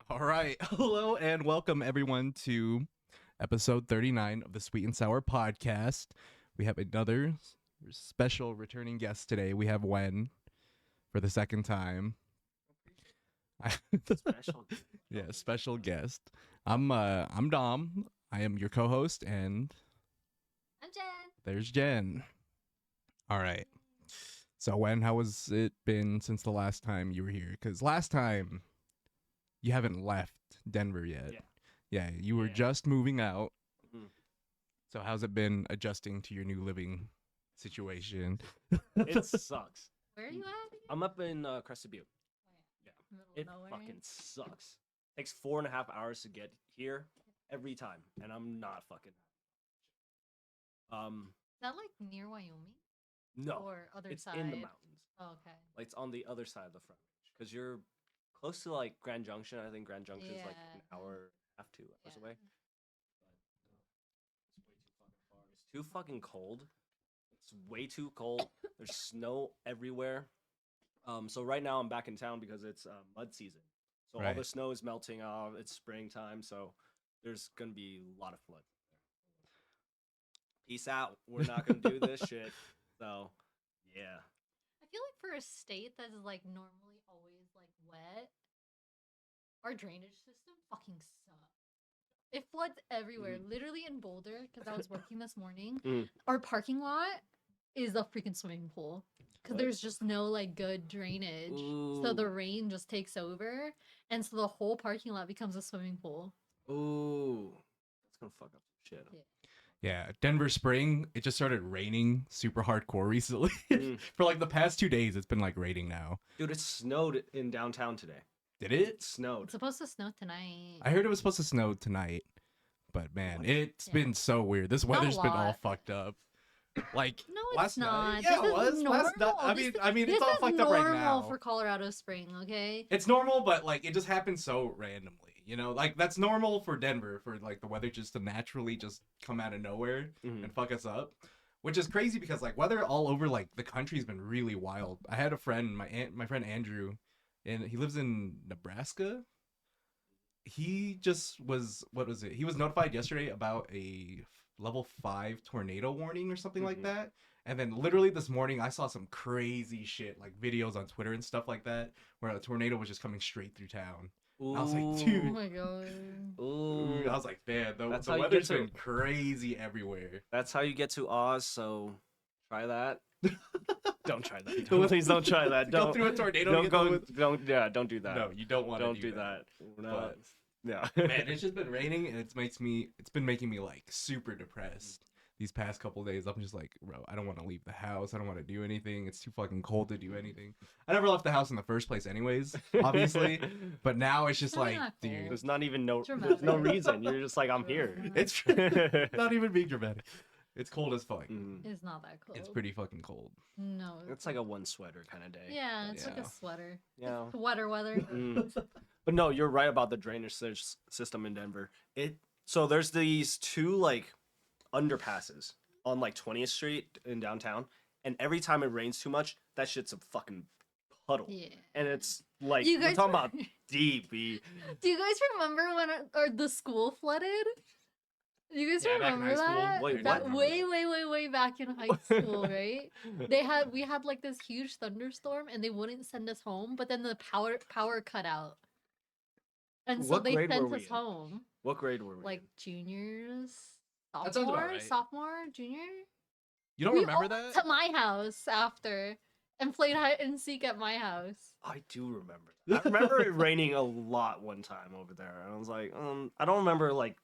All right. Hello and welcome everyone to episode 39 of the Sweet and Sour podcast. We have another special returning guest today. We have Wen for the second time. Special. Yeah, special guest. I'm Dom. I am your co-host and I'm Jen. there's Jen. All right. So Wen, how has it been since the last time you were here? Cuz last time you haven't left Denver yet. Yeah, you were just moving out. Mhm. So how's it been adjusting to your new living situation? It sucks. Where are you at? again? I'm up in Crested Butte. Yeah. Middle of It nowhere. fucking sucks. Takes 4.5 hours to get here every time, and I'm not fucking. Is that like near Wyoming No, or other it's side? in the mountains. Oh, okay. Like it's on the other side of the front range, because you're close to like Grand Junction. I think Grand Junction is like an Yeah. hour, and a half, 2 hours Yeah. away. But it's way too fucking far. It's too fucking cold. It's way too cold. There's snow everywhere. So right now I'm back in town because it's mud season. So all Right. the snow is melting off. It's springtime, so there's gonna be a lot of flood. Peace out. We're not gonna do this shit. So yeah. I feel like for a state that is like normally always like wet, our drainage system fucking sucks. It floods everywhere. Literally in Boulder, because I was working this morning, Mm. our parking lot is a freaking swimming pool. Because What? there's just no like good drainage. So the Ooh. rain just takes over. And so the whole parking lot becomes a swimming pool. Ooh. That's gonna fuck up some shit. Yeah. Yeah, Denver spring, it just started raining super hardcore recently. Mm. For like the past 2 days it's been like raining now. Dude, it snowed in downtown today. Did It it? snowed. It's supposed to snow tonight. I heard it was supposed to snow tonight. But man, What? it's Yeah. been so weird. This Not a weather's been all lot. fucked up. Like No, it's last not. night. Yeah, This it was. is Last night. normal. I mean, it's This all is fucked up right now. normal for Colorado spring, okay? It's normal, but like it just happens so randomly, you know. Like that's normal for Denver for like the weather just to naturally just come out of nowhere Mhm. and fuck us up, which is crazy because like weather all over like the country's been really wild. I had a friend, my friend Andrew, and he lives in Nebraska. He just was what was it? He was notified yesterday about a level 5 tornado warning or something like Mhm. that. And then literally this morning I saw some crazy shit, like videos on Twitter and stuff like that, where a tornado was just coming straight through town. I was like, Oh dude. my god. Ooh. I was like, man, the That's how you get weather's to- been crazy everywhere. That's how you get to Oz, so try that. Don't try that. Go- Please don't try that. Go Don't through a tornado. don't to go. with... Don't do that. No, you don't want to Don't do that. We're not- Yeah. Man, it's just been raining and it's been making me like super depressed these past couple days. I'm just like, bro, I don't want to leave the house. I don't want to do anything. It's too fucking cold to do anything. I never left the house in the first place anyways, obviously. But now it's just Really like, not dude, cold. There's not even there's no Dramatic. reason. You're just like, I'm here. it's not even being dramatic. It's cold as fuck. Mm. It's not that cold. It's pretty fucking cold. No. It's like a one sweater kind of day. Yeah, it's like Yeah. a sweater. Yeah. Weather. Mm. But no, you're right about the drainage system in Denver. So there's these two like underpasses on like 20th Street in downtown, and every time it rains too much, that shit's a fucking puddle. Yeah. And it's like You we're guys talking were- about deep. E. Do you guys remember when or the school flooded? Do you guys Yeah, back in remember high school. that? Wait, that what? way back in high school, right? We had like this huge thunderstorm and they wouldn't send us home, but then the power cut out. And so What they grade were sent we us in? What What grade were we? like juniors, That sounds about right. sophomore, junior. You don't We remember all that? went to my house after and played hide and seek at my house. I do remember. That. I remember it raining a lot one time over there. I was like, I don't remember like.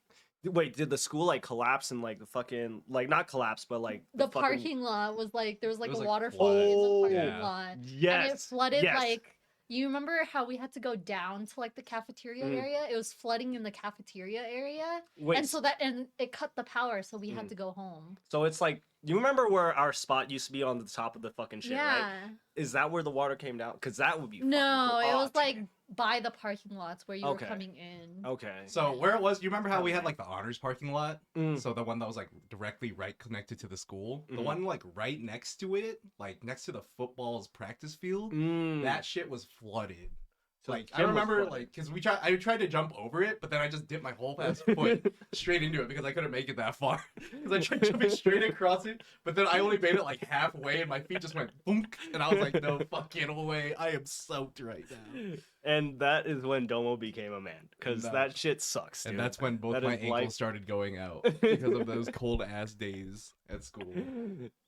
Wait, did the school like collapse and like the fucking like not collapse but like The fucking- parking lot was like there was like was, a like, waterfall flooded. in the parking Yeah. lot. And it Yes. flooded yes. like you remember how we had to go down to like the cafeteria Mm. area? It was flooding in the cafeteria area. Wait, And so that and it cut the power, so we had Mm. to go home. so it's like you remember where our spot used to be on the top of the fucking shit, right? yeah. Is that where the water came down? Because that would be fucking No, cool. it Oh, was like damn. by the parking lots where you Okay. were coming in. Okay. So where it was, you remember how we had like the honors parking lot? Mm. So the one that was like directly right connected to the school, the Mhm. one like right next to it, like next to the football's practice field, Mm. that shit was flooded. So Like I Kim was remember, flooded. like, because I tried to jump over it, but then I just dipped my whole ass foot straight into it because I couldn't make it that far. Because I tried jumping straight across it, but then I only made it like halfway, and my feet just went boom, and I was like, no fucking way, I am soaked right now. And that is when Domo became a man, because No. that shit sucks, dude. And that's when both That my is ankles life- started going out because of those cold ass days at school.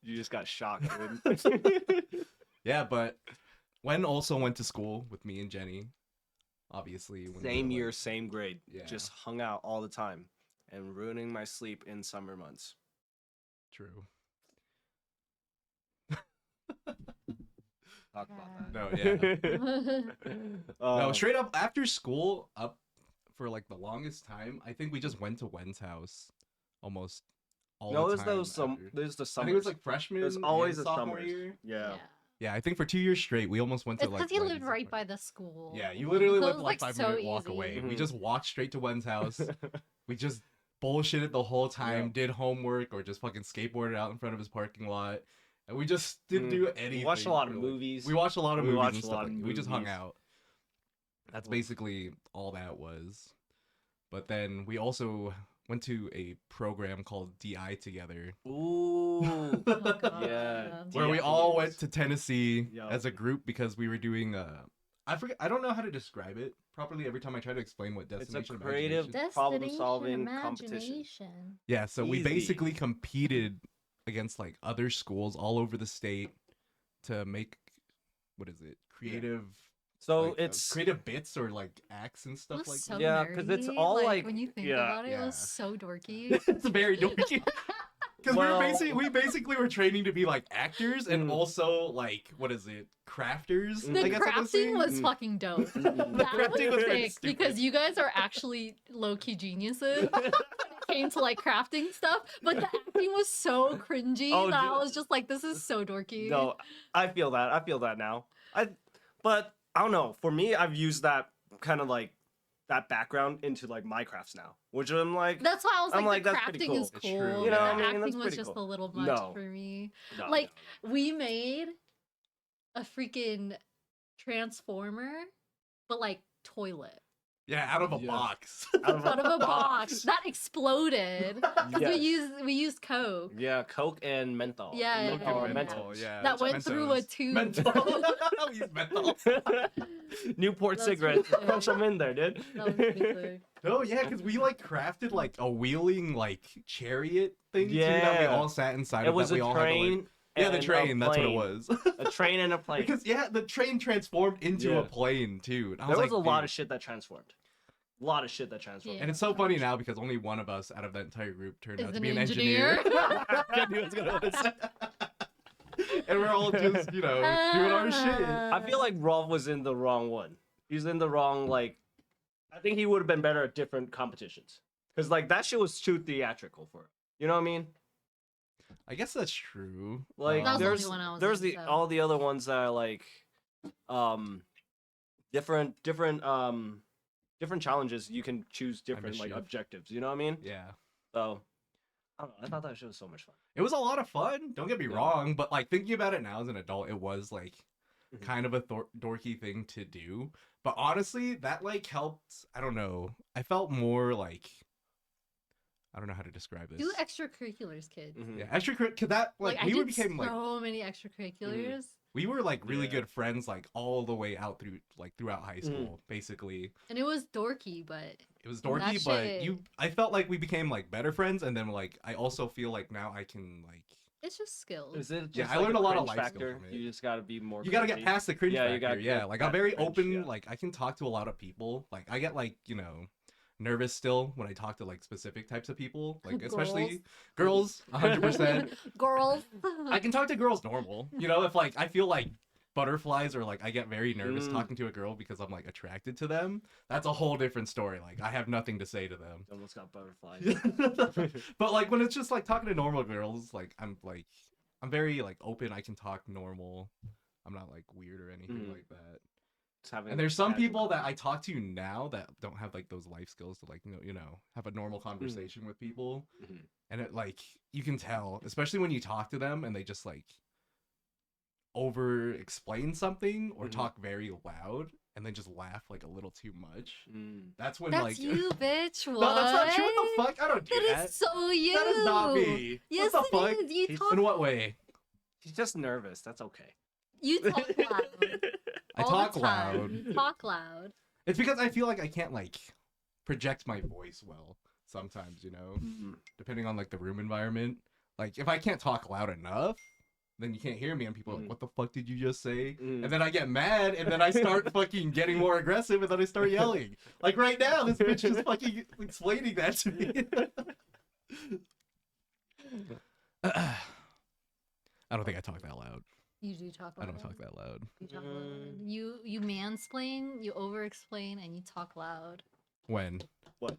You just got shocked, dude. Yeah, but Wen also went to school with me and Jenny. Obviously, when we Same were, year, like- same grade. Yeah. Just hung out all the time and ruining my sleep in summer months. True. Talk about No, yeah. that. No, Um, straight up after school, up for like the longest time, I think we just went to Wen's house almost all no, the there's time. those some. after. There's the I summers. think it was like freshman. There's always and a sophomore summers. year. Yeah. Yeah, I think for 2 years straight, we almost went to It's like. because you Wen's lived right by apartment. the school. Yeah, you literally So it lived was, like like, 5 minute so walk easy. away. We Mhm. just walked straight to Wen's house. We just bullshitted the whole time, Yeah. did homework, or just fucking skateboarded out in front of his parking lot. And we just didn't do anything. We watched a lot of for, like- movies. We watched a lot of We movies watched and a stuff lot like of that. We just hung movies. out. That's Oof. basically all that was. But then we also went to a program called DI together, Ooh. Oh, God. Yeah. where we DI all games. went to Tennessee Yup. as a group because we were doing I forget. I don't know how to describe it properly. Every time I try to explain what It's a destination creative- imagination- problem-solving competition. Imagination. Yeah, so we Easy. basically competed against like other schools all over the state to make what is it? Creative So like, it's creative bits or like acts and It stuff was like so that. Yeah, 'cause it's nerdy, all, like- when you think yeah. about it, it was Yeah. so dorky. It's very dorky. Because Well- we basically were training to be like actors and Mm. also like what is it? Crafters. The The I guess I would say. crafting was Mm. fucking dope. Mm. That crafting was was pretty sick because stupid. you guys are actually low key geniuses when it came to like crafting stuff. But the acting was so cringy Oh, that I dude. was just like, this is so dorky. no, I feel that. I feel that now. But I don't know. For me, I've used that kind of like that background into like my crafts now, which I'm like, That's why I was I'm like, like, the that's pretty crafting is cool. cool. It's true, You know, yeah. I mean, The acting that's was pretty just cool. a little much No. for me. no, like- no. We made a freaking transformer, but like toilet. Yeah, out of a Yeah. box. Out of a box that exploded because Yes. we used Coke. Yeah, Coke and menthol. Yeah, Look yeah, at Or yeah. menthol, yeah. That went Mentos. through a tube. Menthol. We use menthol. Newport That's cigarettes. pretty sick. Punch them in there, dude. That was pretty sick. Oh yeah, because we like crafted like a wheeling like chariot thing too that we Yeah. all sat inside It of. was that a we all had to, like- train. Yeah, the and a train. That's what it plane. was. A train and a plane. Because yeah, the train transformed into Yeah. a plane too. And I there was like, a lot dude. of shit that transformed. A lot of shit that transformed. And it's so funny now because only one of us out of that entire group turned Is out to an be an engineer. I knew I was gonna say. And we're all just, you know, doing our shit. I feel like Rolf was in the wrong one. He's in the wrong, like, I think he would have been better at different competitions. Because, like, that shit was too theatrical for him. You know what I mean? I guess that's true. Like, That was the there's, only one I was there's in, the so. all the other ones that are, like, different challenges. You can choose different, like, Mischief. objectives. You know what I mean? Yeah. So, I don't know. I thought that shit was so much fun. It was a lot of fun. Don't get me Yeah. wrong, but like thinking about it now as an adult, it was like Mhm. kind of a dorky thing to do. But honestly, that like helped. I don't know. I felt more like I don't know how to describe this. Do extracurriculars, kids. Mhm. Yeah, cause that like, I we did became like so many extracurriculars, we were like really Yeah. good friends like all the way out through like throughout high school basically. and it was dorky, but It was That dorky, but shit- I felt like we became like better friends, and then like I also feel like now I can like it's just skills. Is it just Yeah, I like learned a lot of cringe life skills factor? from it. You just gotta be more. you gotta get cringy? past the cringe Yeah, you factor. gotta Yeah, get like I'm past very the cringe, open. yeah. Like I can talk to a lot of people. Like I get like nervous still when I talk to like specific types of people. Like especially girls, 100%. Girls. I can talk to girls normal. You know, if like I feel like butterflies or like I get very nervous Mm. talking to a girl because I'm like attracted to them. That's a whole different story. Like I have nothing to say to them. Almost got butterflies. But like when it's just like talking to normal girls, like I'm very like open. I can talk normal. I'm not like weird or anything Mhm. like that. Just having And there's some casual people that I conversation. talk to now that don't have like those life skills to like have a normal conversation with people. Mhm. And it like you can tell, especially when you talk to them and they just like over explain something or Mhm. talk very loud. and then just laugh like a little too much. Mm. That's when That's like you, bitch. What? no, that's not true. What the fuck? I don't do That that. is so you. That is not me. Yes, what the fuck? it is. You He's- talk. In what way? He's just nervous. That's okay. You talk loud. I all talk the time. loud. You talk loud. It's because I feel like I can't like project my voice well sometimes, you know, Mm. depending on like the room environment. Like if I can't talk loud enough, then you can't hear me, and people are like, Mm. "What the fuck did you just say?" Mm. And then I get mad, and then I start fucking getting more aggressive, and then I start yelling. Like right now, this bitch is fucking explaining that to me. I don't think I talk that loud. You do talk loud. I don't talk that loud. You talk loud. You mansplain, you over-explain, and you talk loud When?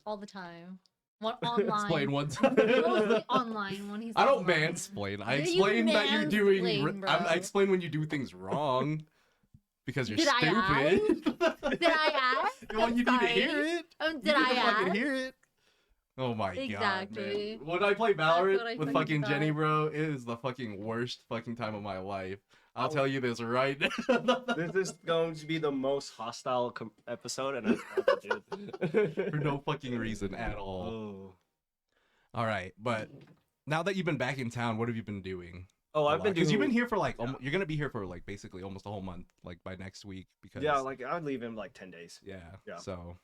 all the time. What online? Explain one time. Mostly online when he's. I don't online. mansplain. I Yeah, you explain that you're doing. mansplain, bro. I explain when you do things wrong because you're Did I stupid. Did I ask? Well, I'm you need to hear sorry. it. Did You need I to fucking ask? hear it. Oh my god, Exactly. man. When I play what I Valorant with fucking fucking Jenny, thought. bro, it is the fucking worst fucking time of my life. I'll Oh. tell you this right now. This is going to be the most hostile episode, and I love it, dude. For no fucking reason at all. Oh. All right, but now that you've been back in town, what have you been doing? Oh, I've been doing. because you've been here for like Yeah. you're gonna be here for like basically almost a whole month, like by next week. Because Yeah, like I'd leave in like 10 days. yeah. Yeah. So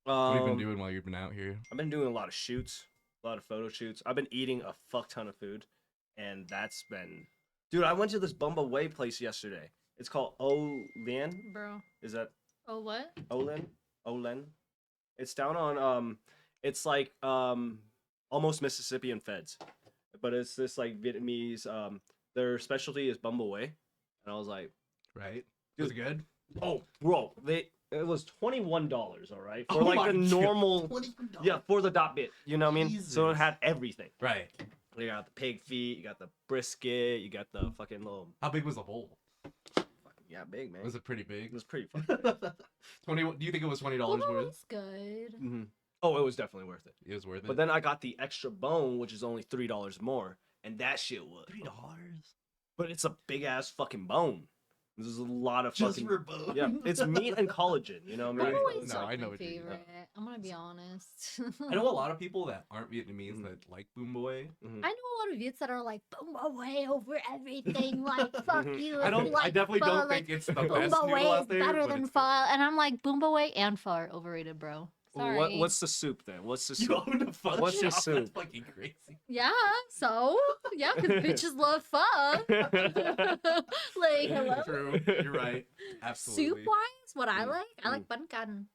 what have you been doing while you've been out here? I've been doing a lot of shoots, a lot of photo shoots. I've been eating a fuck ton of food, and that's been. Dude, I went to this Bumba Way place yesterday. It's called Olen. Bro. Is that Oh, what? Olen? Olen. It's down on it's like almost Mississippi and Feds, but it's this like Vietnamese. Their specialty is Bumba Way, and I was like, Right? Was it good? oh, bro, it was $21. All right, for Oh like my the God. normal. Yeah, for the dot bit. You know what I mean? So it Jesus. had everything. Right. You got the pig feet, you got the brisket, you got the fucking little. How big was the bowl? Yeah, big man. Was it pretty It big? was pretty fucking. Big. 20. Do you think it was $20 Bumba worth? Way's good. Hmm. Oh, it was definitely worth it. It was worth it. But then I got the extra bone, which is only $3 more, and that shit was $3. But it's a big ass fucking bone. There's a lot of Just fucking. for bone. Yeah, it's meat and collagen. You know what I mean? Bumba Way's No, like I know my what you mean. favorite. I'm gonna be honest. I know a lot of people that aren't Vietnamese Mhm. that like Boom Boy. Mhm. I know a lot of Viets that are like Bumba Way over everything. Like fuck Mhm. you. I if don't. you like I definitely pho, don't like, think it's the best Boomba noodle Way out is there. better but than it's pho, and I'm like Boomba Way and pho are overrated, bro. Sorry. What's the soup then? What's the good. You soup? own a pho What's your shop? soup? That's fucking crazy. Yeah. So yeah, because bitches love pho. Like hello. True. You're right. Absolutely. Soup wise, what I Mm, like, I like bun gun.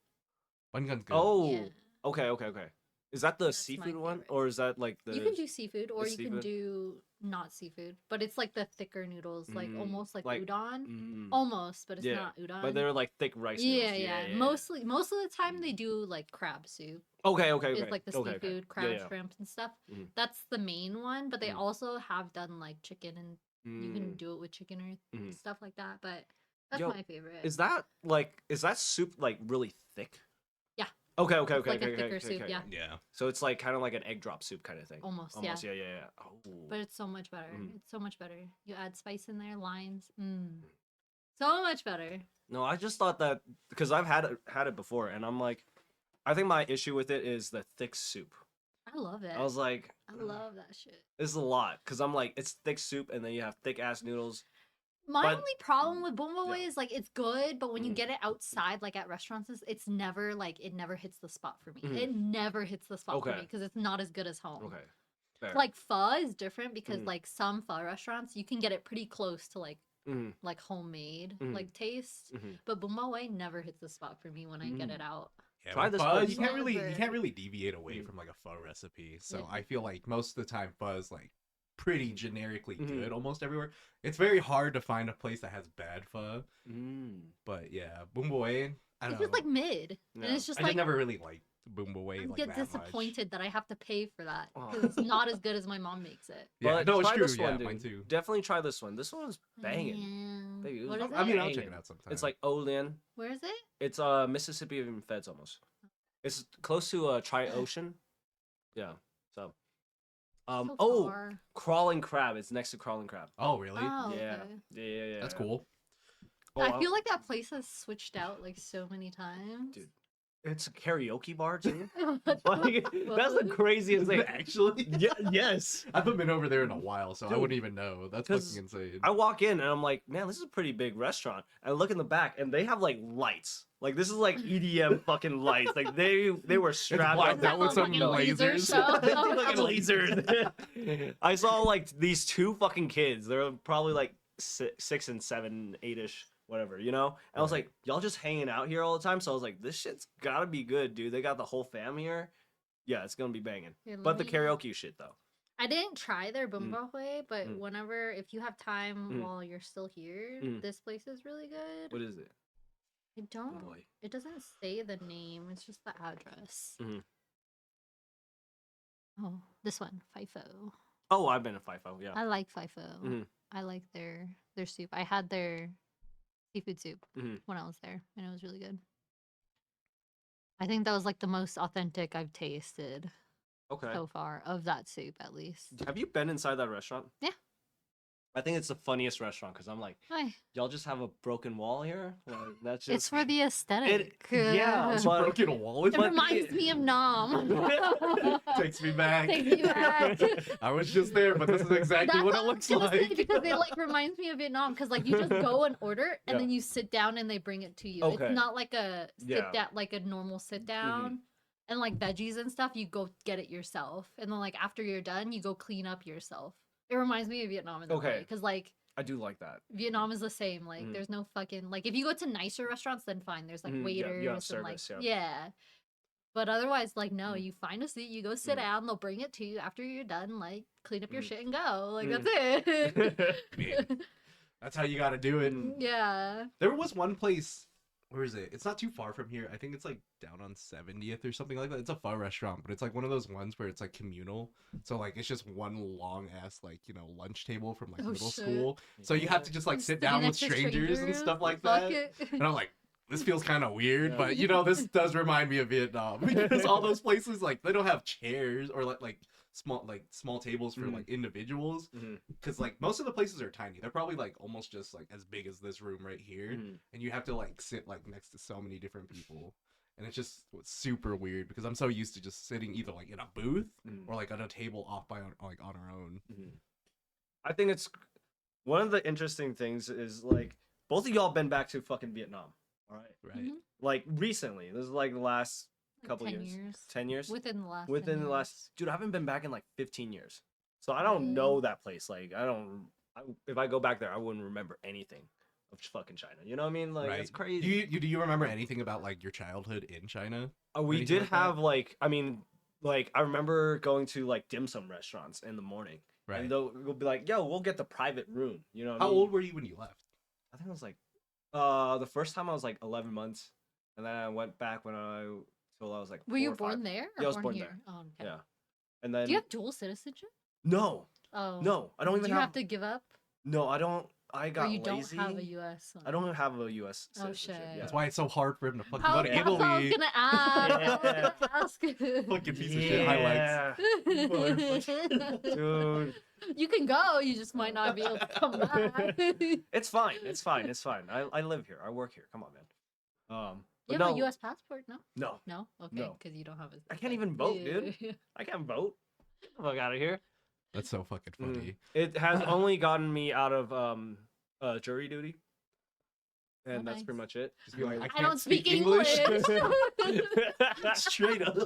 Bun gun's good. Oh, Yeah. okay. Is that the That's my seafood one, favorite. or is that like the? You can do seafood, or the you can seafood? do not seafood, but it's like the thicker noodles, like Mm, almost like, like- udon. Mm. Almost, but it's Yeah, not udon. But they're like thick rice yeah, noodles. yeah, Mostly, most of the time they do like crab soup. Okay. It's like the okay, seafood, okay. crab, Yeah. shrimp, and stuff. Mhm. That's the main one, but they Mhm. also have done like chicken, and you can Mm. do it with chicken or Mhm. stuff like that. But that's Yo, my favorite. Is that soup like really thick? Yeah. Okay. It's like a thicker soup, yeah. Yeah. So it's like kind of like an egg drop soup kind of thing. Almost, Almost. Yeah. Oh. But it's so much better. Mhm. It's so much better. You add spice in there, limes. So much better. No, I just thought that because I've had it before, and I'm like, I think my issue with it is the thick soup. I love it. I was like, I love that shit. this is a lot because I'm like, it's thick soup, and then you have thick ass noodles. My But- only problem with Boomba Yeah. Way is like it's good, but when you Mhm. get it outside, like at restaurants, it's never like it never hits the spot for me. Mhm. It never hits the spot for me Okay. because it's not as good as home. Okay. Fair. Like pho is different because Mhm. like some pho restaurants you can get it pretty close to like Mhm. homemade Mhm. like taste. Mhm. But Boomba Way never hits the spot for me when I get Mm. it out. Yeah, Try with this pho, place. you can't Never. really deviate away Mhm. from like a pho recipe. So Yeah. I feel like most of the time pho is like pretty generically Mhm. good almost everywhere. It's very hard to find a place that has bad pho. Mm. But yeah, Boom Boy, I don't It's just know. like mid, Yeah. and it's just I like just never really liked Boom Boy I like get that much. disappointed that I have to pay for that Oh. because it's not as good as my mom makes it. Yeah, But no, it's try true. this Yeah, one, dude. mine too. Definitely try this one. This one's banging. Yeah. Baby, it What was- is I mean, it? I'll check it Banging. out sometime. It's like Olen. Where is it? It's Mississippi and Feds almost. It's close to Tri Ocean. Yeah. So. So Oh, far. crawling crab. It's next to crawling crab. oh, really? Oh, Yeah. okay. Yeah. That's cool. Oh, I feel like that place has switched out like so many times. Dude, it's a karaoke bar too. What the Like, that's the fuck? craziest thing. Actually, Yeah, yes. I haven't been over there in a while, so I Dude, wouldn't even know. That's 'cause fucking insane. I walk in and I'm like, man, this is a pretty big restaurant. And I look in the back and they have like lights. Like this is like EDM fucking lights. Like they were strapped blacked up out with some Fucking laser lasers. show. fucking lasers. I saw like these two fucking kids. They're probably like 6 and 7, 8ish, whatever, you know. And I was Right. like, y'all just hanging out here all the time. So I was like, this shit's gotta be good, dude. They got the whole fam here. Yeah, it's gonna be banging. Here, let But the me- karaoke shit though. I didn't try their Bumbahui, but Mm. whenever, if you have time Mm. while you're still here, Mm. this place is really good. What is it? I don't. boy. It doesn't say the name. It's just the address. Mhm. Oh, this one, FIFO. Oh, I've been to FIFO, yeah. I like FIFO. Mhm. I like their soup. I had their seafood soup Mhm. when I was there, and it was really good. I think that was like the most authentic I've tasted Okay. so far of that soup, at least. Have you been inside that restaurant? Yeah. I think it's the funniest restaurant because I'm like, Why? y'all just have a broken wall here? Like, that's It's just. for the aesthetic. yeah, It's but- broken a wall with It but- reminds me of Nam. Takes me back. Takes me back. I was just there, but this is exactly That's what it I was looks gonna say, like. because it like reminds me of Vietnam. Because like you just go and order, and Yeah. then you sit down and they bring it to you. Okay. It's not like a sit Yeah. down, like a normal sit down. And like veggies and stuff, you go get it yourself. And then like after you're done, you go clean up yourself. It reminds me of Vietnam in that Okay. Because like I do like that. Vietnam is the same. Like Mhm. there's no fucking like if you go to nicer restaurants, then fine. There's like Mhm, yeah, waiters you have and service, like yeah. But otherwise, like no, Mhm. you find a seat, you go sit Mhm. down, they'll bring it to you after you're done, like clean up your Mhm. shit and go. Like Mhm. that's it. Man, that's how you got to do it. Mm. Yeah. There was one place. Where is it? It's not too far from here. I think it's like down on 70th or something like that. It's a pho restaurant, but it's like one of those ones where it's like communal. So like it's just one long ass like lunch table from like Oh, middle shit. school. So you have to just like sit Sitting down with next to strangers and stuff like Fuck that. it. And I'm like, this feels kind of weird, Yeah. but this does remind me of Vietnam because all those places like they don't have chairs or like small tables for Mhm. like individuals Mhm. because like most of the places are tiny. They're probably like almost just like as big as this room right here, Mhm. and you have to like sit like next to so many different people, and it's just super weird because I'm so used to just sitting either like in a booth Mhm. or like on a table off by like on our own. Mhm. I think it's one of the interesting things is like both of y'all been back to fucking Vietnam, all right? Right. Mhm. Like recently, this is like the last Like couple 10 years. years. 10 years? Within the last 10 Within the years. last, dude, I haven't been back in like 15 years. So I don't know that place. Like if I go back there, I wouldn't remember anything of fucking China. You know what I mean? Like Right. it's crazy. Do you remember anything about like your childhood in China? We anything did like that? have like, I mean, like I remember going to like dim sum restaurants in the morning. Right. And they'll be like, yo, we'll get the private room. You know what I How mean? old were you when you left? I think it was like the first time I was like 11 months. And then I went back till I was like Were you 4 or 5. born there? Or Yeah, I was born here? there. Oh, okay. Yeah. And then Do you have dual citizenship? no, Oh. no, I don't even Do you have, have to give up? no, I don't. I got Or you lazy. don't have a U.S. one? I don't have a U.S. Oh, citizenship. shit. Yeah. That's why it's so hard for him to fucking How, go to that's what I was Italy. gonna ask. I was Yeah. gonna ask. Fucking piece of shit highlights. Dude, You can go, you just might not be able to come back. You it's fine. It's fine. It's fine. I live here. I work here. Come on, man. But have no, a U.S. passport? No, no, no. Okay, No. because you don't have a. I can't even vote, dude. I can't vote. Get the fuck out of here. That's so fucking funny. It has only gotten me out of jury duty, and Oh, that's nice. pretty much it. Just be like, I I can't don't speak English. Straight up.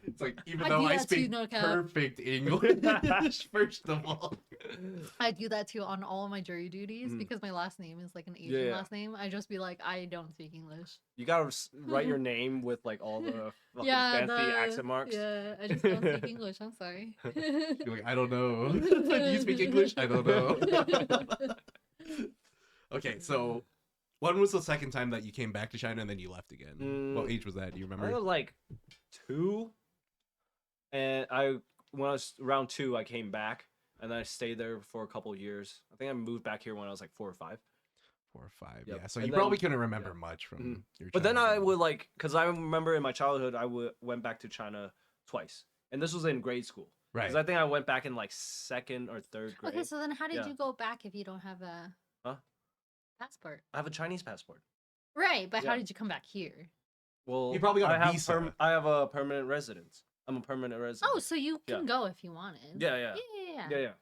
It's like even I though do I that too, speak no cap. perfect English, first of all. I do that too on all of my jury duties Mm. because my last name is like an Asian Yeah. last name. I just be like, I don't speak English. You gotta write your name with like all the fucking fancy accent marks. Yeah, I just don't speak English. I'm sorry. You're like, I don't know. Do you speak English? I don't know. Okay, so when was the second time that you came back to China and then you left again? What age was that? Do you I think remember? it was like 2, and when I was around 2, I came back, and then I stayed there for a couple years. I think I moved back here when I was like 4 or 5. 4 or 5. Yep. Yeah. So And you then- probably couldn't remember yeah. much from Mhm. your. But then I childhood. would like, cause I remember in my childhood I went back to China twice, and this was in grade school. Right. Because I think I went back in like 2nd or 3rd grade. Okay, so then how did Yeah. you go back if you don't have a Huh? passport? I have a Chinese passport. Right, but how Yeah. did you come back here? Well, You probably got I a have visa. I have a permanent residence. I'm a permanent resident. Oh, so you can go if you wanted. Yeah, yeah. Yeah. Yeah, yeah.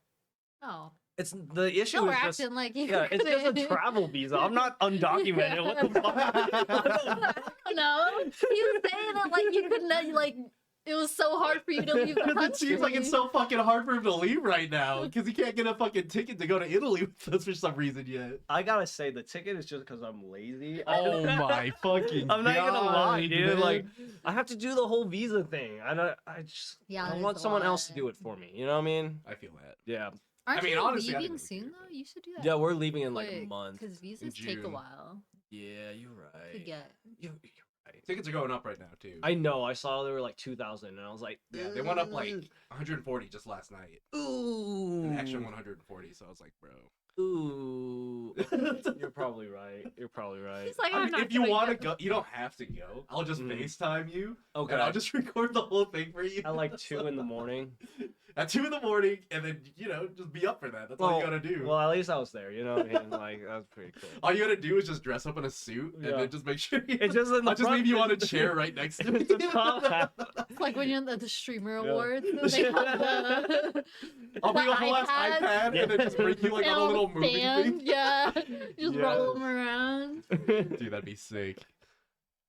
Oh. It's the issue No, we're is just acting like you yeah, it's just a couldn't. travel visa. I'm not undocumented. What the fuck? No, you saying it like you couldn't, like, it was so hard for you to leave the country. It seems like it's so fucking hard for him to leave right now because he can't get a fucking ticket to go to Italy with us for some reason yet. I gotta say the ticket is just because I'm lazy. Oh my fucking I'm not gonna lie, God, dude. man. Like I have to do the whole visa thing. I just Yeah, I there's want a someone else to lot. do it for me. You know what I mean? I feel that. Yeah. Aren't I mean, you honestly, I leaving didn't really soon care, though? but- You should do that. Yeah, we're leaving in like a month. Because visas take a June. while Yeah, you're to right. get. You're right. Tickets are going up right now too. I know. I saw they were like 2,000, and I was like, Yeah, they went up like 140 just last night. ooh, An extra 140. So I was like, bro. ooh. You're probably right. You're probably right. He's like, I I'm mean, not if you doing want to that. go, you don't have to go. I'll just Mhm. FaceTime you. Okay. And I'll just record the whole thing for you. At like 2 in the morning. At 2 in the morning, and then, just be up for that. That's all you gotta do. Well, at least I was there. You know what I mean? Like that was pretty cool. All you gotta do is just dress up in a suit, and Yeah. then just make sure you... It's just in the I'll just front, leave you on a it's- chair right next to me. It's a top hat. It's like when you're in the streamer Yeah. awards. And they have the, I'll bring the a whole ass iPad, and then just bring you like and on a all little the movie fans, thing. Yeah, just Yeah. roll them around. Dude, that'd be sick.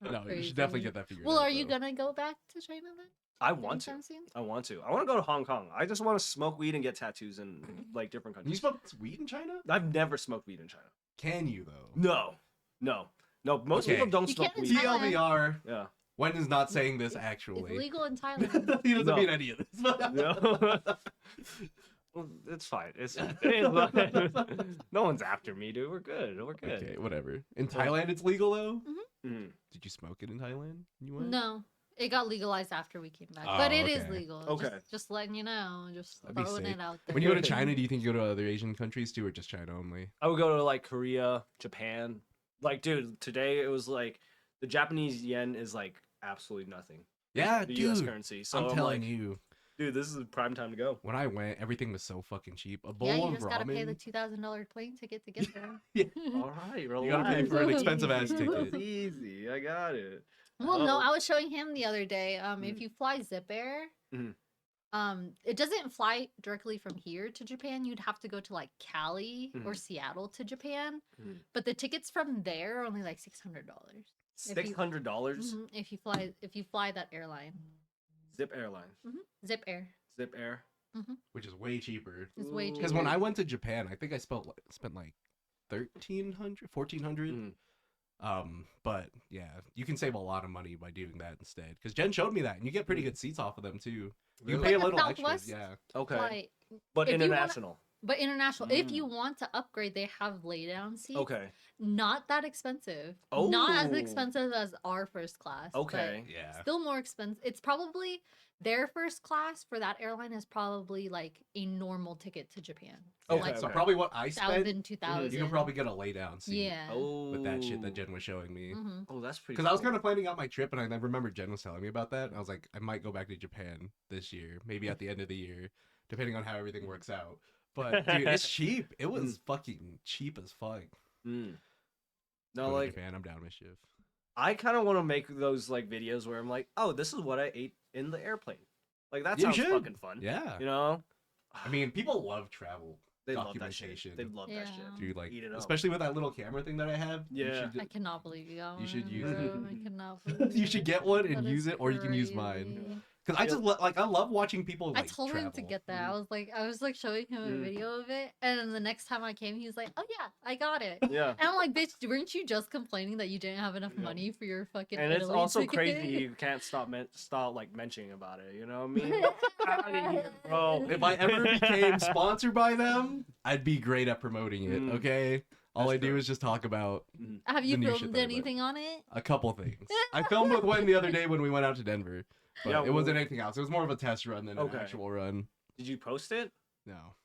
No, you Crazy. should definitely get that figured Well, out. are you though. gonna go back to China then? I want to. Anytime soon? I want to. I want to go to Hong Kong. I just want to smoke weed and get tattoos in like different You countries. smoke weed in China? I've never smoked weed in China. Can you though? No, no, no. Most Okay. people don't You smoke can't weed. in Thailand. TLDR. Yeah. Wen is not saying this It's actually. legal in Thailand. He doesn't No. mean any of this. No. Well, it's fine. It's fine. No one's after me, dude. We're good. We're good. Okay, whatever. In Thailand, it's legal though. Mhm. Did you smoke it in Thailand? You went? No, it got legalized after we came back, Oh, but it is okay. legal. Okay. Just letting you know, just That'd be throwing sick. it out there. When you go to China, do you think you go to other Asian countries too, or just China only? I would go to like Korea, Japan. Like, dude, today it was like the Japanese yen is like absolutely nothing. Yeah, The dude. U.S. currency. So I'm I'm telling like, you, dude, this is the prime time to go. when I went, everything was so fucking cheap. A bowl Yeah, you of just gotta pay the ramen. $2,000 plane ticket to get there. All right, relax. You gotta pay for an expensive ass Easy, ticket. Easy, I got it. Well, no, Oh. I was showing him the other day. If Mhm. you fly Zip Air, Mhm. it doesn't fly directly from here to Japan. You'd have to go to like Cali or Mhm. Seattle to Japan. Mhm. But the tickets from there are only like $600. $600. If you fly that airline. Zip Airline, Zip Air. Zip Air. Which is way cheaper. It's way Ooh. cheaper. Because when I went to Japan, I think I spent like 1,300, 1,400. Mhm. But yeah, you can save a lot of money by doing that instead. Because Jen showed me that, and you get pretty good seats off of them too. You Really? pay a Like the little extra, Southwest? yeah. Okay, Flight. but if you wanna- international. But international. If you want to upgrade, they have lay down seats. Okay, Not that expensive. Not as Oh. expensive as our first class. but okay. Yeah. Still more expensive. It's probably their first class for that airline is probably like a normal ticket to Japan. Okay, Like So okay. probably what I spent, 1,000, 2,000. you can probably get a lay down seat Yeah. Oh, with that shit that Jen was showing me. Mhm. Oh, that's pretty. Because I was cool. kind of planning out my trip, and I remember Jen was telling me about that. And I was like, I might go back to Japan this year, maybe at the end of the year, depending on how everything works out. But dude, it's cheap. It was fucking cheap as fuck. Mm. Go No, to like Japan, I'm down mischief. I kind of want to make those like videos where I'm like, oh, this is what I ate in the airplane. Like that You sounds should. fucking fun. Yeah. You know, I mean, people love travel, they love that shit. documentation. They love that Yeah. shit. dude. Like, Eat it up. especially with that little camera thing that I have. Yeah. I cannot believe you got one. You should use bro. it. I cannot believe You should get one and That use is it, or you can use mine. crazy. Because I just I love watching people. Like, I told him to travel. get that. I was like showing him a Mm. video of it, and then the next time I came, he was like, "Oh yeah, I got it." Yeah. And I'm like, "Bitch, weren't you just complaining that you didn't have enough Yeah. money for your fucking?" And it's Italy also ticket?" crazy you can't stop like mentioning about it. You know what I mean? Outta here, bro. If I ever became sponsored by them, I'd be great at promoting it. Mm. Okay, all That's I do true. is just talk about Have you the new shit filmed that I like. anything on it? a couple things. I filmed with Wen the other day when we went out to Denver, but Yeah, it wasn't well- anything else. It was more of a test run than Okay. an actual run. Did you post it? No.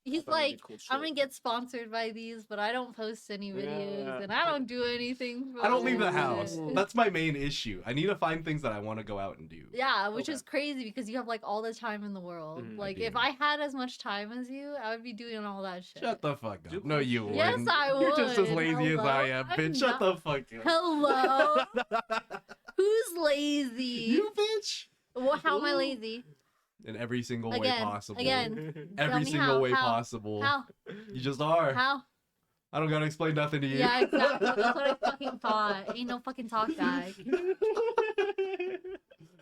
He's thought it'd be like, cool I'm gonna shit. get sponsored by these, but I don't post any videos Yeah. and I don't do anything. For I don't leave the it." house. That's my main issue. I need to find things that I want to go out and do. Yeah, which Okay. is crazy because you have like all the time in the world. Mhm. I Like if do. I had as much time as you, I would be doing all that shit. Shut the fuck up. Do- No, you wouldn't. Yes, I You're just as would. lazy as I Hello? am, I'm bitch. Shut the not- fuck up. Hello? Who's lazy? You bitch. Well, how am I lazy? In every single way Again, possible. again. Tell Every me single how, way how, possible. How? You just are. How? I don't gotta explain nothing to you. Yeah, exactly. That's what I fucking thought. Ain't no fucking talk back.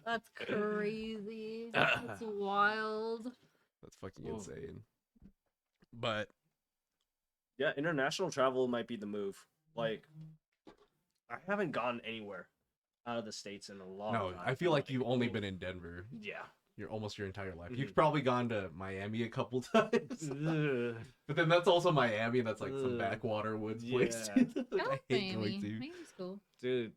That's crazy. That's wild. That's fucking Oh. insane. But Yeah, international travel might be the move. Like, I haven't gone anywhere out of the states in a long no, time. I feel like you've only Oof. been in Denver. Yeah. You're almost your entire life. Mhm. You've probably gone to Miami a couple times. Ugh. But then that's also Miami, and that's like some Ugh. backwater woods place. Yeah. I hate going Miami. to. Miami's cool. Dude,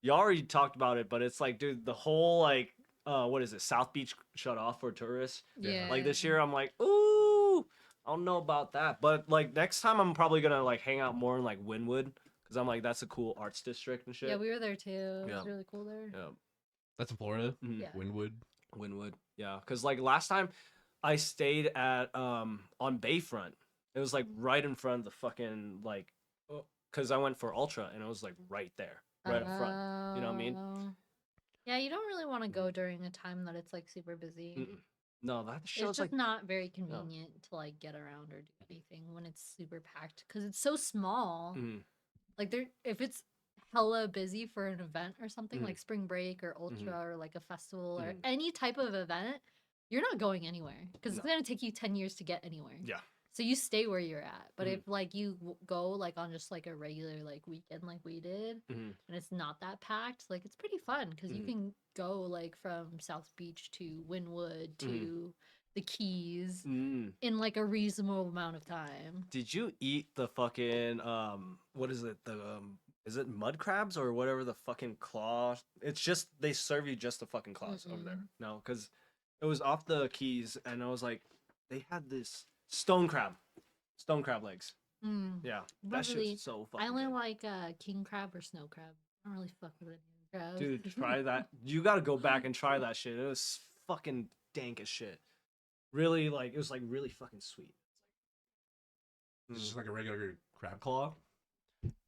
you already talked about it, but it's like, dude, the whole like, what is it? South Beach shut off for tourists. Yeah. Yeah. Like this year, I'm like, ooh, I don't know about that. But like next time, I'm probably gonna like hang out more in like Wynwood, because I'm like, that's a cool arts district and shit. Yeah, we were there too. It Yeah. was really cool there. Yeah. That's in Florida. Mhm. Yeah. Wynwood. Wynwood. Yeah, because like last time, I stayed at on Bayfront. It was like right in front of the fucking like, because I went for Ultra and it was like right there, right up front. You know what I mean? Oh. Yeah, you don't really want to go during a time that it's like super busy. Mm-mm. No, that It's show's just like not very convenient to like get around or do anything when it's super packed because it's so small. Mhm. Like there, if it's hella busy for an event or something Mhm. like spring break or ultra or like a festival or Mhm. any type of event, you're not going anywhere because it's No. gonna take you 10 years to get anywhere. Yeah. So you stay where you're at. But Mhm. if like you go like on just like a regular like weekend like we did, Mhm. and it's not that packed, like it's pretty fun because you Mhm. can go like from South Beach to Wynwood to the Keys Mm. in like a reasonable amount of time. Did you eat the fucking what is it, the is it mud crabs or whatever, the fucking claw? It's just they serve you just the fucking claws over there. Mm-mm. No, because it was off the Keys and I was like, they had this stone crab legs. Mm. Yeah, Not that shit's really. so fucking I only good. like king crab or snow crab. I don't really fuck with any crab. Dude, try that. You gotta go back and try that shit. It was fucking dank as shit. Really, like, it was like really fucking sweet. It's just like a regular crab claw.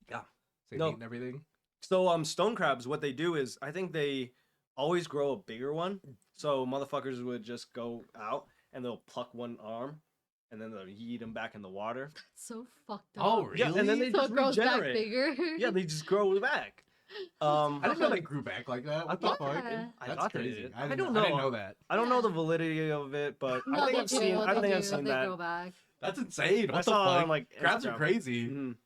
Yeah. Same No. meat and everything. So stone crabs, what they do is I think they always grow a bigger one. So motherfuckers would just go out and they'll pluck one arm and then they'll yeet them back in the water. So fucked up. Oh, really? Yeah, and then they So just it grows back regenerate. bigger. Yeah, they just grow back. I didn't know they grew back like that. What the Yeah. fuck? I That's thought they crazy. did. I I didn't don't know. I didn't know. know that. I don't know Yeah. the validity of it, but No, I think they I've do. seen. I they think I've do. seen They that. grow back. That's insane. What I the saw it fuck? on, like, Crabs are Instagram. crazy. Mhm.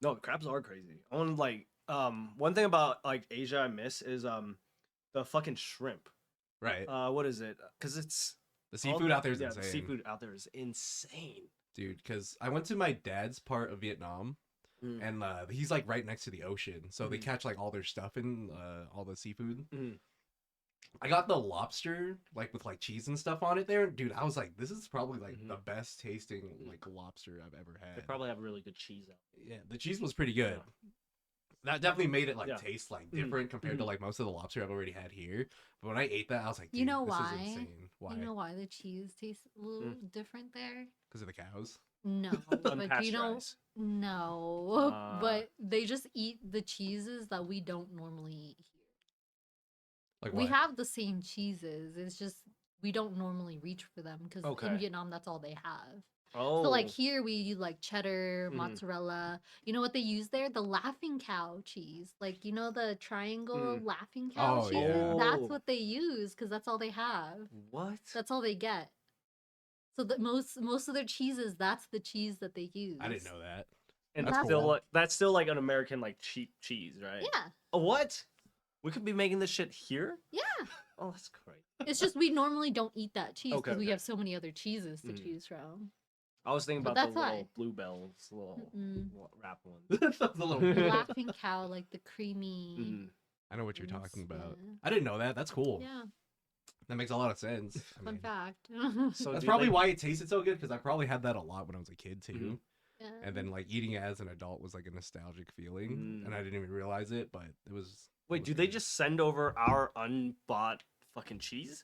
No, crabs are crazy. On like one thing about like Asia I miss is the fucking shrimp. Right. What is it? Because it's The seafood out there is the insane. seafood out there is insane. Dude, because I went to my dad's part of Vietnam, Mm. and he's like right next to the ocean, so they Mhm. catch like all their stuff in all the seafood. Mhm. I got the lobster like with like cheese and stuff on it there, dude. I was like, this is probably like Mhm. the best tasting like lobster I've ever They had. probably have really good cheese out. Yeah, the cheese was pretty good. Yeah. That definitely made it like Yeah. taste like Mhm. different compared to Mhm. like most of the lobster I've already had here. But when I ate that, I was like, dude, You know this why? is insane. Why? You know why the cheese tastes a little Mm. different there? Because of the cows. No, but you know, Unpasteurized. no, Ah. but they just eat the cheeses that we don't normally eat here. Like We what? have the same cheeses. It's just we don't normally reach for them because Okay. in Vietnam that's all they have. Oh, So like here we use like cheddar, Mhm. mozzarella. You know what they use there? The laughing cow cheese. Like you know the triangle laughing cow Oh, cheese. yeah. That's Oh. what they use because that's all they have. what? That's all they get. So the most of their cheeses, that's the cheese that they use. I didn't know that. And That's that's still cool. like like an American like cheap cheese, right? Yeah, Oh, what? We could be making this shit here? yeah. Oh, that's great. It's just we normally don't eat that cheese because Okay, we okay. have so many other cheeses to Mm. choose from. I was thinking But about the that's little why. bluebells, little Mm-mm. wrap ones. That's a little. The laughing cow, like the creamy. Mhm. I know what you're things, talking about. yeah. I didn't know that. That's cool. Yeah. That makes a lot of sense. I Fun mean, fact. So that's do probably they- why it tasted so good because I probably had that a lot when I was a kid too. Mhm. Yeah. And then like eating it as an adult was like a nostalgic feeling, and I didn't even realize it, but it was. it Wait, was do they good. just send over our unbought fucking cheese?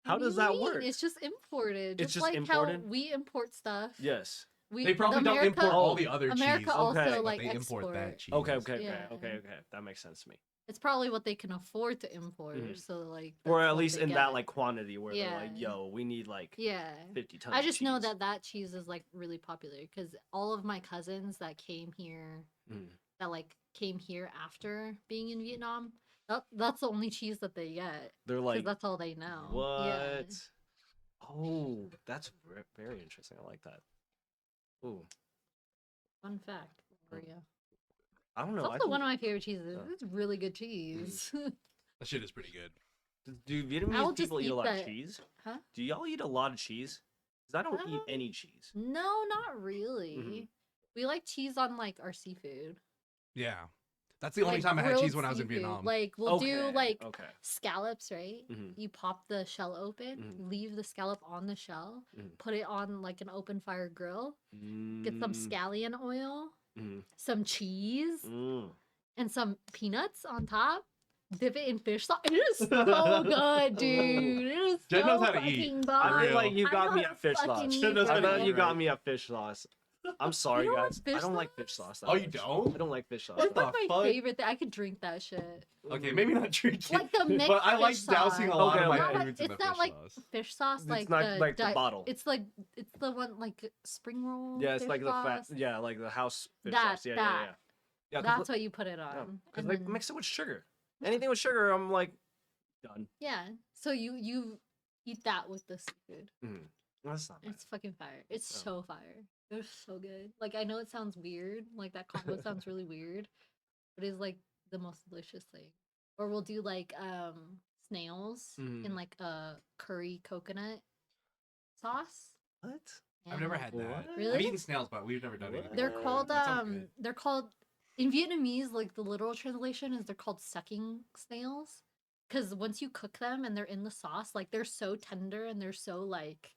How What do does you that mean? work? It's just imported. It's Just just like imported? how we import stuff. Yes. We They probably the don't America, import all the other America cheese. also Okay. but like they export. import that cheese. Okay. Yeah. Okay. That makes sense to me. It's probably what they can afford to import. Mhm. So like, Or that's at what least they in that get. like quantity where they're like, Yeah. yo, we need like Yeah. 50 tons. I of just know cheese. that cheese is like really popular because all of my cousins that came here, Mm. that like came here after being in Vietnam, that's the only cheese that they get They're because like, that's all they know. what? Yeah. Oh, that's very interesting. I like that. Ooh, Fun fact for you. I don't It's know. also one of my favorite cheeses. Oh. It's really good cheese. That shit is pretty good. Do I'll Vietnamese just people eat a eat lot of that. cheese? Huh? Do y'all eat a lot of cheese? Because I don't eat Um, any cheese. No, not really. Mhm. We like cheese on like our seafood. Yeah, that's the only Like time I had cheese grilled when I was in seafood. Vietnam. Like we'll do Okay, like okay. scallops, right? Mhm. You pop the shell open, Mhm. leave the scallop on the shell, Mhm. put it on like an open fire grill, get some scallion oil, Mm. some cheese, Mm. and some peanuts on top. Dip it in fish sauce. It is so good, dude. It is Jen so knows how to eat. fucking For bomb. I feel real. like you I got know me how at to fish fucking sauce. eat, Jen knows how I to bro. bet eat, you got right? me at fish sauce. I'm sorry, don't like guys. fish I don't like sauce? fish sauce. That Oh, you much. don't? I don't like fish sauce. That's What like the my fuck? favorite thing. I could drink that shit. Okay, maybe not drinking. Like the mixed but I like fish dousing a sauce. lot of Okay, my okay. foods in the It's not fish like sauce. fish sauce, It's like not the like the bottle. It's like it's the one like spring roll. Yeah, it's fish like the fat. sauce. Yeah, like the house fish That- sauce. Yeah, that. yeah. Yeah, That's what you put it on. because and like then- mix it with sugar. Anything with sugar, I'm like done. yeah. So you eat that with the seafood. Mm. That's not bad. It's fucking fire. It's Oh. so fire. It's so good. Like I know it sounds weird. Like that combo sounds really weird, but it's like the most delicious thing. Or we'll do like snails in Mhm. like a curry coconut sauce. What? I've never Yeah. had that. What? I've Really? eaten snails, but we've never done anything. They're like called that. That sounds good. they're called in Vietnamese, like the literal translation is they're called sucking snails. Cause once you cook them and they're in the sauce, like they're so tender and they're so like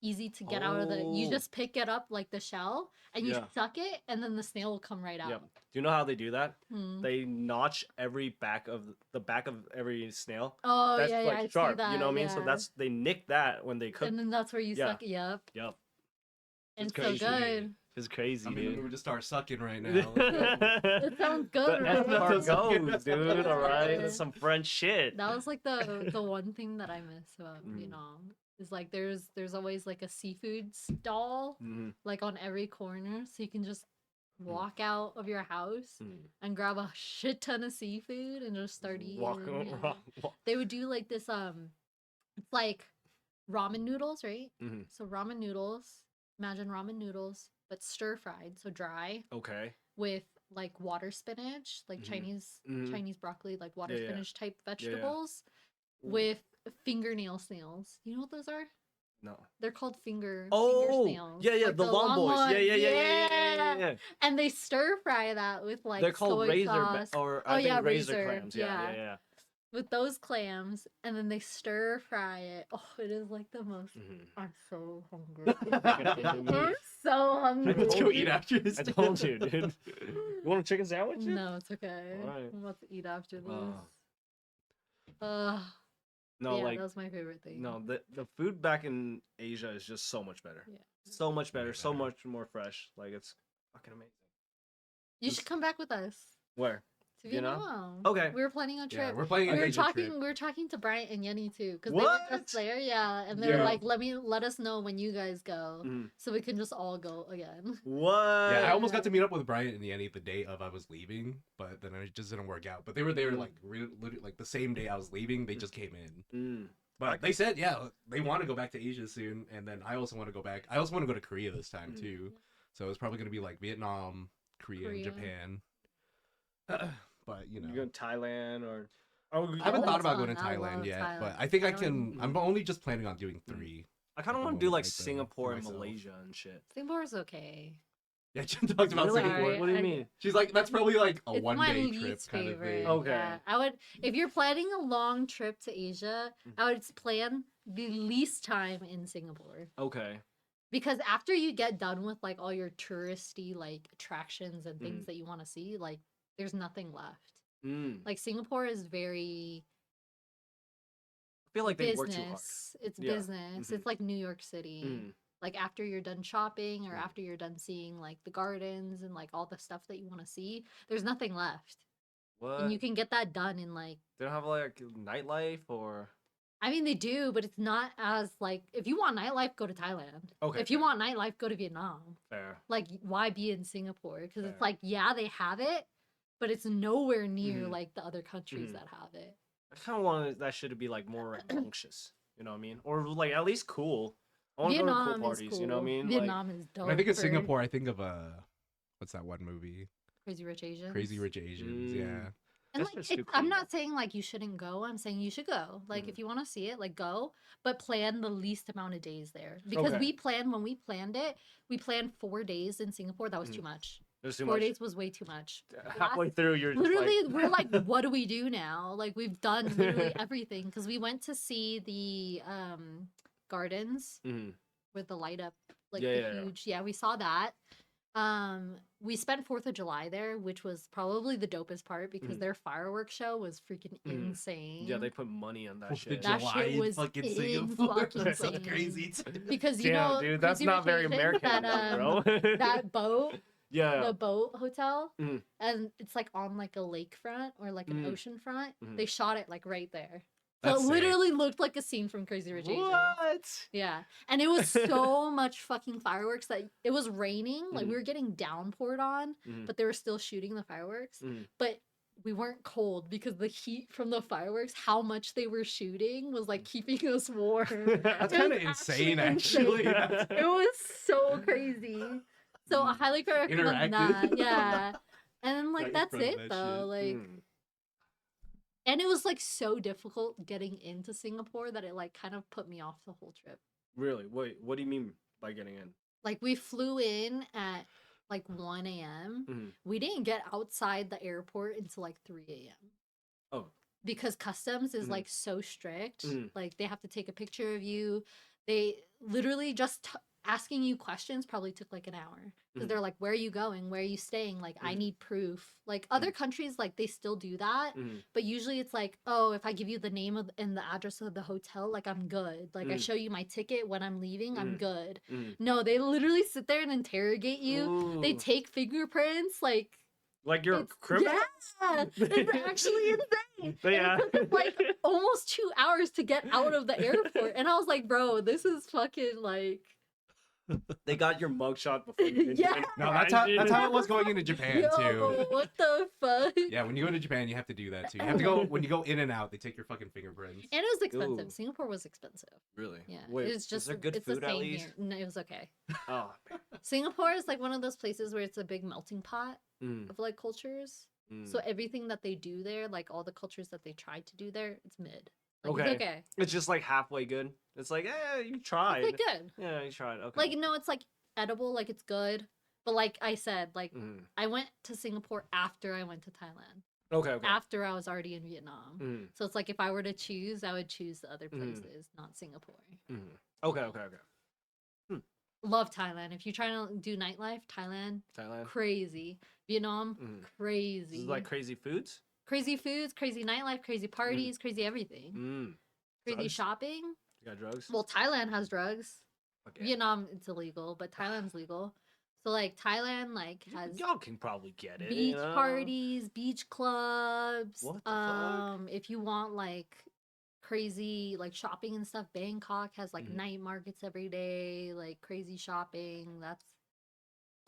easy to get out of the you Oh. just pick it up like the shell and you Yeah. suck it and then the snail will come right out. Yep. Do you know how they do that? Hmm. They notch every back of the back of every snail. Oh That's yeah, like I see sharp. that. You know what I mean? So yeah. that's they nick that when they cook. and then that's where you Yeah. suck it. Yep. Yep. And It's it's so crazy. good. It's crazy, I mean, dude. we would just start sucking right now. Let's go. It sounds good, But right? that's how it goes, dude. All right, Yeah. that's some French shit. That was like the one thing that I miss about Mm. Vietnam is like there's always like a seafood stall Mhm. like on every corner, so you can just walk out of your house Mm. and grab a shit ton of seafood and just start eating. Walk, yeah. walk. They would do like this it's like ramen noodles, right? Mhm. So ramen noodles, imagine ramen noodles but stir fried, so dry Okay. with like water spinach, like Mhm. Chinese Chinese broccoli, like water Yeah, yeah. spinach type yeah. vegetables Ooh. with fingernail snails. You know what those are? No. They're called finger Oh, snails. yeah, like the long boys. ones. Yeah. And they stir fry that with like They're called soy razor sauce or Oh, I think yeah, razor razor, clams. Yeah, yeah. with those clams, and then they stir fry it. Oh, it is like the most. Mhm. I'm so hungry. kidding me? I'm so hungry. Let's go told eat you. after this. I told you, dude. You want a chicken sandwich? dude? No, it's okay. Alright. I'm about to eat after this. Oh. No, yeah, like that was my favorite thing. no, the food back in Asia is just so much better. Yeah. So much better, Way so better. much more fresh. Like it's fucking amazing. You should come back with us Where? to Vietnam? Vietnam. Okay. We were planning a Yeah, trip. we're playing we an were Asia talking. trip. We were talking to Bryant and Yenny too, because they were What? just there. Yeah, and they were Yeah. like, let us know when you guys go, Mhm. so we can just all go again. What? Yeah, I almost got to meet up with Bryant and Yenny the day of I was leaving, but then it just didn't work out. But they were there like literally like the same day I was leaving. They just came in. Mm. But they said, yeah, they want to go back to Asia soon, and then I also want to go back. I also want to go to Korea this time Mm. too. So it's probably gonna be like Vietnam, Korea, and Korea. Japan. But you You know, go to Thailand or? Oh, I haven't Oh, thought about fun. going to I Thailand love yet. Thailand. But I think I Thailand. can. I'm only just planning on doing 3. I kind of Like, want I to do wanna like like the- Singapore and myself. Malaysia and shit. Singapore's okay. Yeah, Jen talked about Really? Singapore. What do you I- mean? She's like, that's probably like a It's one my day trip least kind of favorite. thing. Okay. Yeah, I would if you're planning a long trip to Asia, I would plan the least time in Singapore. Okay. Because after you get done with like all your touristy like attractions and things Mhm. that you want to see, like there's nothing left. Mm. Like Singapore is very I feel like they work too hard. business. It's Yeah. business. Mhm. It's like New York City. Mm. Like after you're done shopping or Mm. after you're done seeing like the gardens and like all the stuff that you want to see, there's nothing left. What? And you can get that done in like They don't have like nightlife or. I mean they do, but it's not as like if you want nightlife, go to Thailand. Okay, If you fair. want nightlife, go to Vietnam. Fair. Like why be in Singapore? Because Fair. it's like yeah, they have it, but it's nowhere near Mhm. like the other countries Mhm. that have it. I kind of want that shit to be like more rambunctious. You know what I mean? Or like at least cool. I want to go to Vietnam cool is parties. cool. You know what I mean? Vietnam is dope. When I think of for Singapore, I think of what's that one movie? Crazy Rich Asians. Crazy Rich Asians. Mm. Yeah. And That's like, just too I'm clean, not saying like you shouldn't go. I'm saying you should go. Like, Mhm. if you want to see it, like go, but plan the least amount of days there. Because Okay. when we planned it, we planned 4 days in Singapore. That was too Mhm. much. There's too 4 days was way too much. Halfway through, you're just Literally, like, we're like, what do we do now? Like, we've done literally everything because we went to see the gardens Mhm. with the light up, like Yeah, the yeah, yeah. huge. Yeah, we saw that. We spent 4th of July there, which was probably the dopest part because Mhm. their fireworks show was freaking Mhm. insane. Yeah, they put money on that 4th of shit. That July shit in was fucking in Singapore. fucking That's so insane. crazy. Because you Damn, know, dude, that's Crazy not Rich very Asians, American, that enough, bro. that boat, Yeah. the boat hotel, Mhm. and it's like on like a lakefront or like an Mhm. ocean front. Mhm. They shot it like right there. So That's it sick. literally looked like a scene from Crazy Rich Asians. What? Yeah. And it was so much fucking fireworks that it was raining. Like Mhm. we were getting downpoured on, Mhm. but they were still shooting the fireworks. Mhm. But we weren't cold because the heat from the fireworks, how much they were shooting was like keeping us warm. That's It kind was of insane, actually actually. insane. It was so crazy. So I highly recommend that. Interactive. Yeah. And then like Right in that's front of it that though. shit. Like Mm. and it was like so difficult getting into Singapore that it like kind of put me off the whole trip. Really? Wait, what do you mean by getting in? Like we flew in at like 1 a.m. Mhm. We didn't get outside the airport until like 3 a.m. Oh. Because customs is Mhm. like so strict. Mhm. Like they have to take a picture of you. They literally just asking you questions probably took like an hour because Mhm. they're like, "Where are you going? Where are you staying?" Like, I Mhm. need proof. Like other countries, like they still do that, Mhm. but usually it's like, "Oh, if I give you the name of and the address of the hotel, like I'm good. Like I Mm. show you my ticket when I'm leaving, I'm Mm. good." Mhm. No, they literally sit there and interrogate you. They Ooh. take fingerprints, like Like you're a it's criminal? yeah, it's actually insane. But And yeah. it took us like almost 2 hours to get out of the airport, and I was like, "Bro, this is fucking like." They got your mugshot before you Yeah. No, that's how it was going into Japan Yo, too. what the fuck? Yeah, when you go to Japan, you have to do that too. You have to go when you go in and out. They take your fucking fingerprints. And it was expensive. Ooh. Singapore was expensive. Really? Yeah, Wait, it's just is there good it's food the at same least? here. No, it was okay. Oh, man. Singapore is like one of those places where it's a big melting pot Mm. of like cultures. Mm. So everything that they do there, like all the cultures that they tried to do there, it's mid. Like, Okay. It's okay. It's just like halfway good. It's like, you tried. It's like good. Yeah, you tried. Okay. Like no, it's like edible, like it's good. But like I said, like Mhm. I went to Singapore after I went to Thailand. Okay. Okay. After I was already in Vietnam. Mhm. So it's like if I were to choose, I would choose the other Mhm. places, not Singapore. Mhm. Okay. Okay. Okay. Love Thailand. If you're trying to do nightlife, Thailand, Thailand. crazy. Vietnam, Mhm. This crazy. is like crazy foods. Crazy foods, crazy nightlife, crazy parties, crazy everything. Mm. Crazy Drugs? shopping. You got drugs? Well, Thailand has drugs. Fuck yeah. Vietnam, it's illegal, but Thailand's legal. So like Thailand like has Y'all can probably get it. beach you know? parties, beach clubs. What the fuck? If you want like crazy like shopping and stuff, Bangkok has like Mhm. night markets every day, like crazy shopping. That's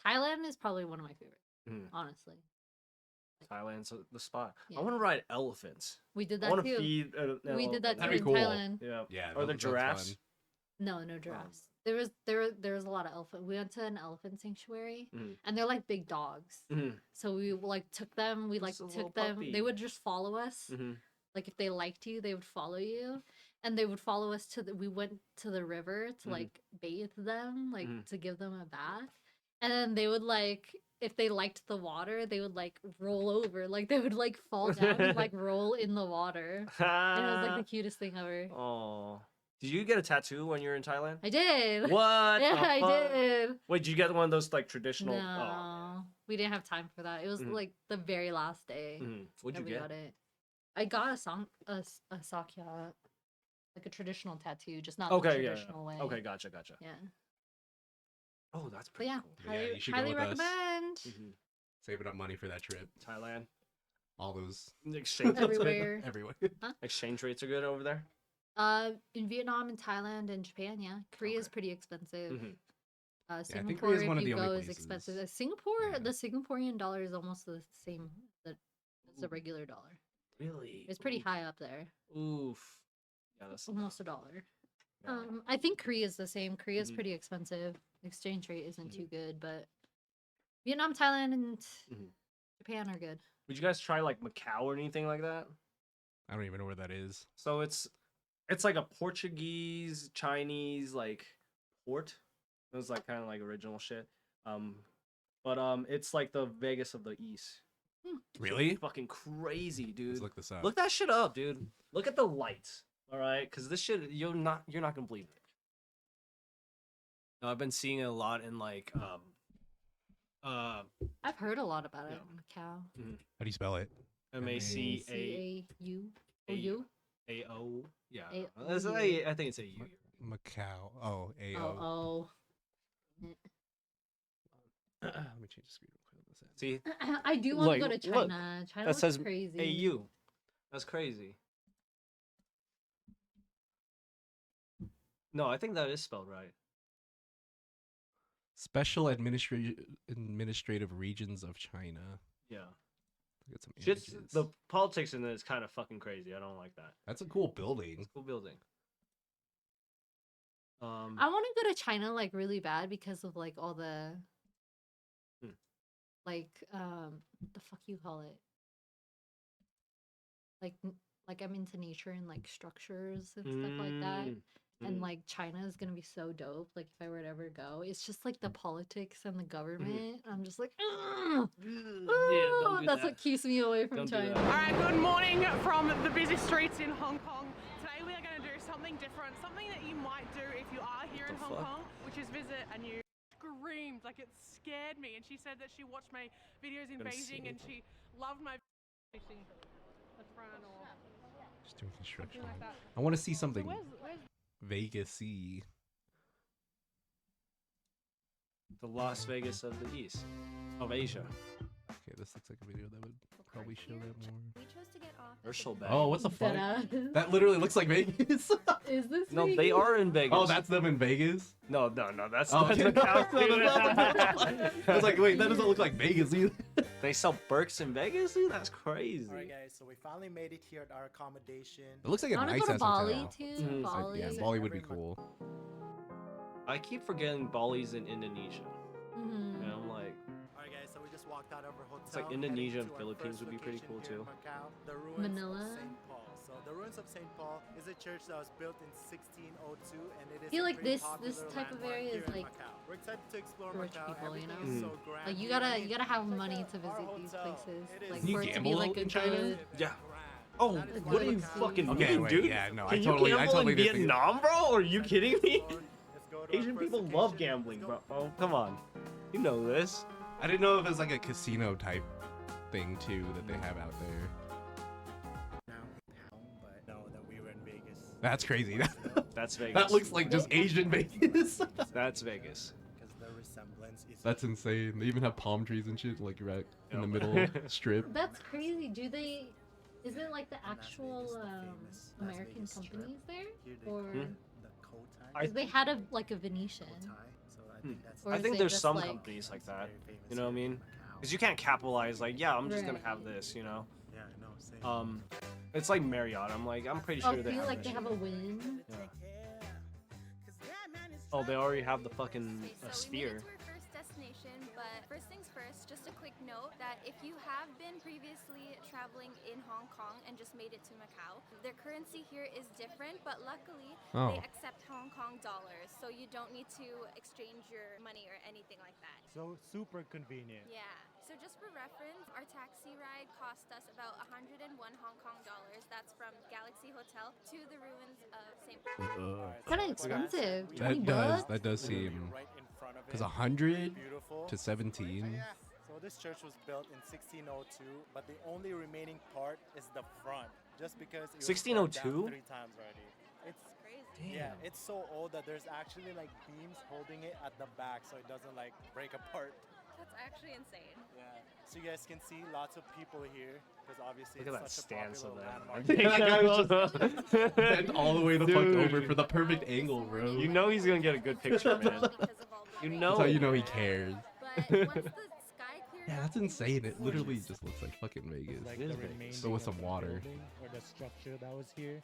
Thailand is probably one of my favorites, Mhm. honestly. Thailand's the spot. Yeah. I want to ride elephants. We did I that want to too. feed. We did that too That'd be in cool. Thailand. Yeah. Yeah, Or the that sounds giraffes. fun. No giraffes. There was a lot of elephant. We went to an elephant sanctuary, Mhm. and they're like big dogs. Mhm. So we like took them. We like Just a little took them. puppy. They would just follow us. Mhm. Like if they liked you, they would follow you, and they would follow us to the. We went to the river to Mhm. like bathe them, like Mhm. to give them a bath, And then they would like, if they liked the water, they would like roll over, like they would like fall down and like roll in the water. And it was like the cutest thing ever. Oh, did you get a tattoo when you were in Thailand? I did. What? Yeah, the I fuck? did. Wait, did you get one of those like traditional? No, we didn't have time for that. It was Mhm. like the very last day What'd that you we get? got it. I got a sakya, like a traditional tattoo, just not the Okay, yeah, traditional way. Okay, gotcha. Yeah. Oh, that's But pretty yeah, cool. Yeah, highly, you should go highly with us. recommend. Saving up money for that trip. Thailand. All those Exchange Everywhere. everywhere. Exchange rates are good over there. In Vietnam and Thailand and Japan, yeah. Korea is Okay. pretty expensive. Mhm. I think Singapore, Korea is if one of you the only go, is places. expensive. Singapore, Yeah. the Singaporean dollar is almost the same as the regular dollar. Really? It's pretty high up there. Oof. Yeah, that's Almost $1. yeah. I think Korea is the same. Korea is Mhm. pretty expensive. Exchange rate isn't too Mhm. good, but Vietnam, Thailand, and Mhm. Japan are good. Would you guys try like Macau or anything like that? I don't even know where that is. So it's like a Portuguese Chinese like port. It was like kind of like original shit. But it's like the Vegas of the East. Really? Fucking crazy, dude. Let's look this up. Look that shit up, dude. Look at the lights. All right, because this shit you're not gonna believe it. No, I've been seeing it a lot in like I've heard a lot about it Yeah. in Macau. How do you spell it? MACAU. AU? AO. Yeah. A-O-U. I think it's AU. Macau. Oh, AO. Oh, Let me change the screen real quick. What's that? See, I do want to go to Like, look, China. China that looks says crazy. AU. That's crazy. No, I think that is spelled right. Special administrative regions of China. Yeah. Look at some Shit's, images. the politics in it is kind of fucking crazy. I don't like that. That's a cool building. Cool building. I want to go to China like really bad because of like all the like the fuck you call it, like I'm into nature and like structures and stuff like that. And like China is gonna be so dope. Like if I were to ever go, it's just like the politics and the government. I'm just like, don't do that's that. what keeps me away from Don't do China. that. All right, good morning from the busy streets in Hong Kong. Today we are going to do something different, something that you might do if you are here in Hong Kong, which is visit a new. Screamed like it scared me, and she said that she watched my videos in Beijing and she loved my facing the front or Just doing construction. something like that. I want to see something Where's Vegas-y. The Las Vegas of the East. Of Asia. Okay, this looks like a video that would probably show that more. We chose to get off. They're so bad. Oh, what the fuck? Deadass. That literally looks like Vegas. Is this No, they Vegas? are in Vegas. Oh, that's them in Vegas? No, that's Oh, that's okay. Macau, dude. I was like, wait, that doesn't look like Vegas either. They sell Birks in Vegas, dude. That's crazy. Alright guys, so we finally made it here at our accommodation. It looks like I a want to nice go to ass Bali hotel. too. Mhm. Bali. Yeah, Bali would be cool. I keep forgetting Bali's in Indonesia. Mhm. And I'm like, Alright guys, so we just walked out of our hotel. It's like heading Indonesia to and our Philippines first would be pretty location cool, here in too. Macau, the ruins Manila. of St. Paul. So the ruins of St. Paul is a church that was built in 1602 and it is I feel a like pretty this popular type of landmark area here is in like Macau. We're excited to explore for rich Macau. people, you Everything is know? so grand Like you here. gotta I mean, you gotta have check money out to visit our these hotel. places. It is Like Can you for it to be gamble like a in China? good. yeah. grand. Oh, That is what why are you Macau fucking is Okay, doing, wait, dude? yeah, no, Can I you totally gamble in didn't think- Vietnam, bro? Are you kidding me? Let's go to our Asian first people love location. gambling, Let's bro. go. Oh, come on. You know this. I didn't know if it was like a casino type thing too that they have out there. Now, but know that we were in Vegas. That's crazy. That's Vegas. That looks like just Asian Vegas. That's Vegas. Because the resemblance is That's insane. They even have palm trees and shit like right in the Yep. middle strip. That's crazy. Do they? Is it like the actual Vegas, the famous Las American Vegas Strip. companies there, Here they or call the Cotai. I- 'cause they had a like a Venetian? Cotai. So I think that's Or I is think it there's just, some like- companies like that. very famous You know what I here in mean? Macau. Because you can't capitalize like, yeah, I'm just gonna have Right. this, you know. Yeah, I know. Same. It's like Marriott. I'm pretty Oh, sure they feel have like that they shit. have a win. Yeah. Oh, they already have the fucking Okay, so we made sphere. it to our first destination, but first things first, just a quick note that if you have been previously traveling in Hong Kong and just made it to Macau, their currency here is different, but luckily they Oh. accept Hong Kong dollars, so you don't need to exchange your money or anything like that. So super convenient. Yeah. So just for reference, our taxi ride cost us about 101 Hong Kong dollars. That's from Galaxy Hotel to the ruins of St. Paul. Kinda expensive. We 20 That bucks? does literally seem, right in front of because it. 100 Beautiful. to 17. So this church was built in 1602, but the only remaining part is the front, just because it was burnt 1602? down 3 times already. It's Crazy. yeah, it's so old that there's actually like beams holding it at the back, so it doesn't like break apart. That's actually insane. Yeah. So you guys can see lots of people here because obviously Look at that it's such a stance of popular that. landmark. That guy was just bent all the way the fuck Dude. over for the perfect angle, bro. You know he's gonna get a good picture, man. Because of all the You rain. know That's how you know he cares. But once the sky cleared Yeah, up, that's it was insane. It literally gorgeous. just looks like fucking Vegas. Like It the is big. remaining But with of some the water. building or the structure that was here.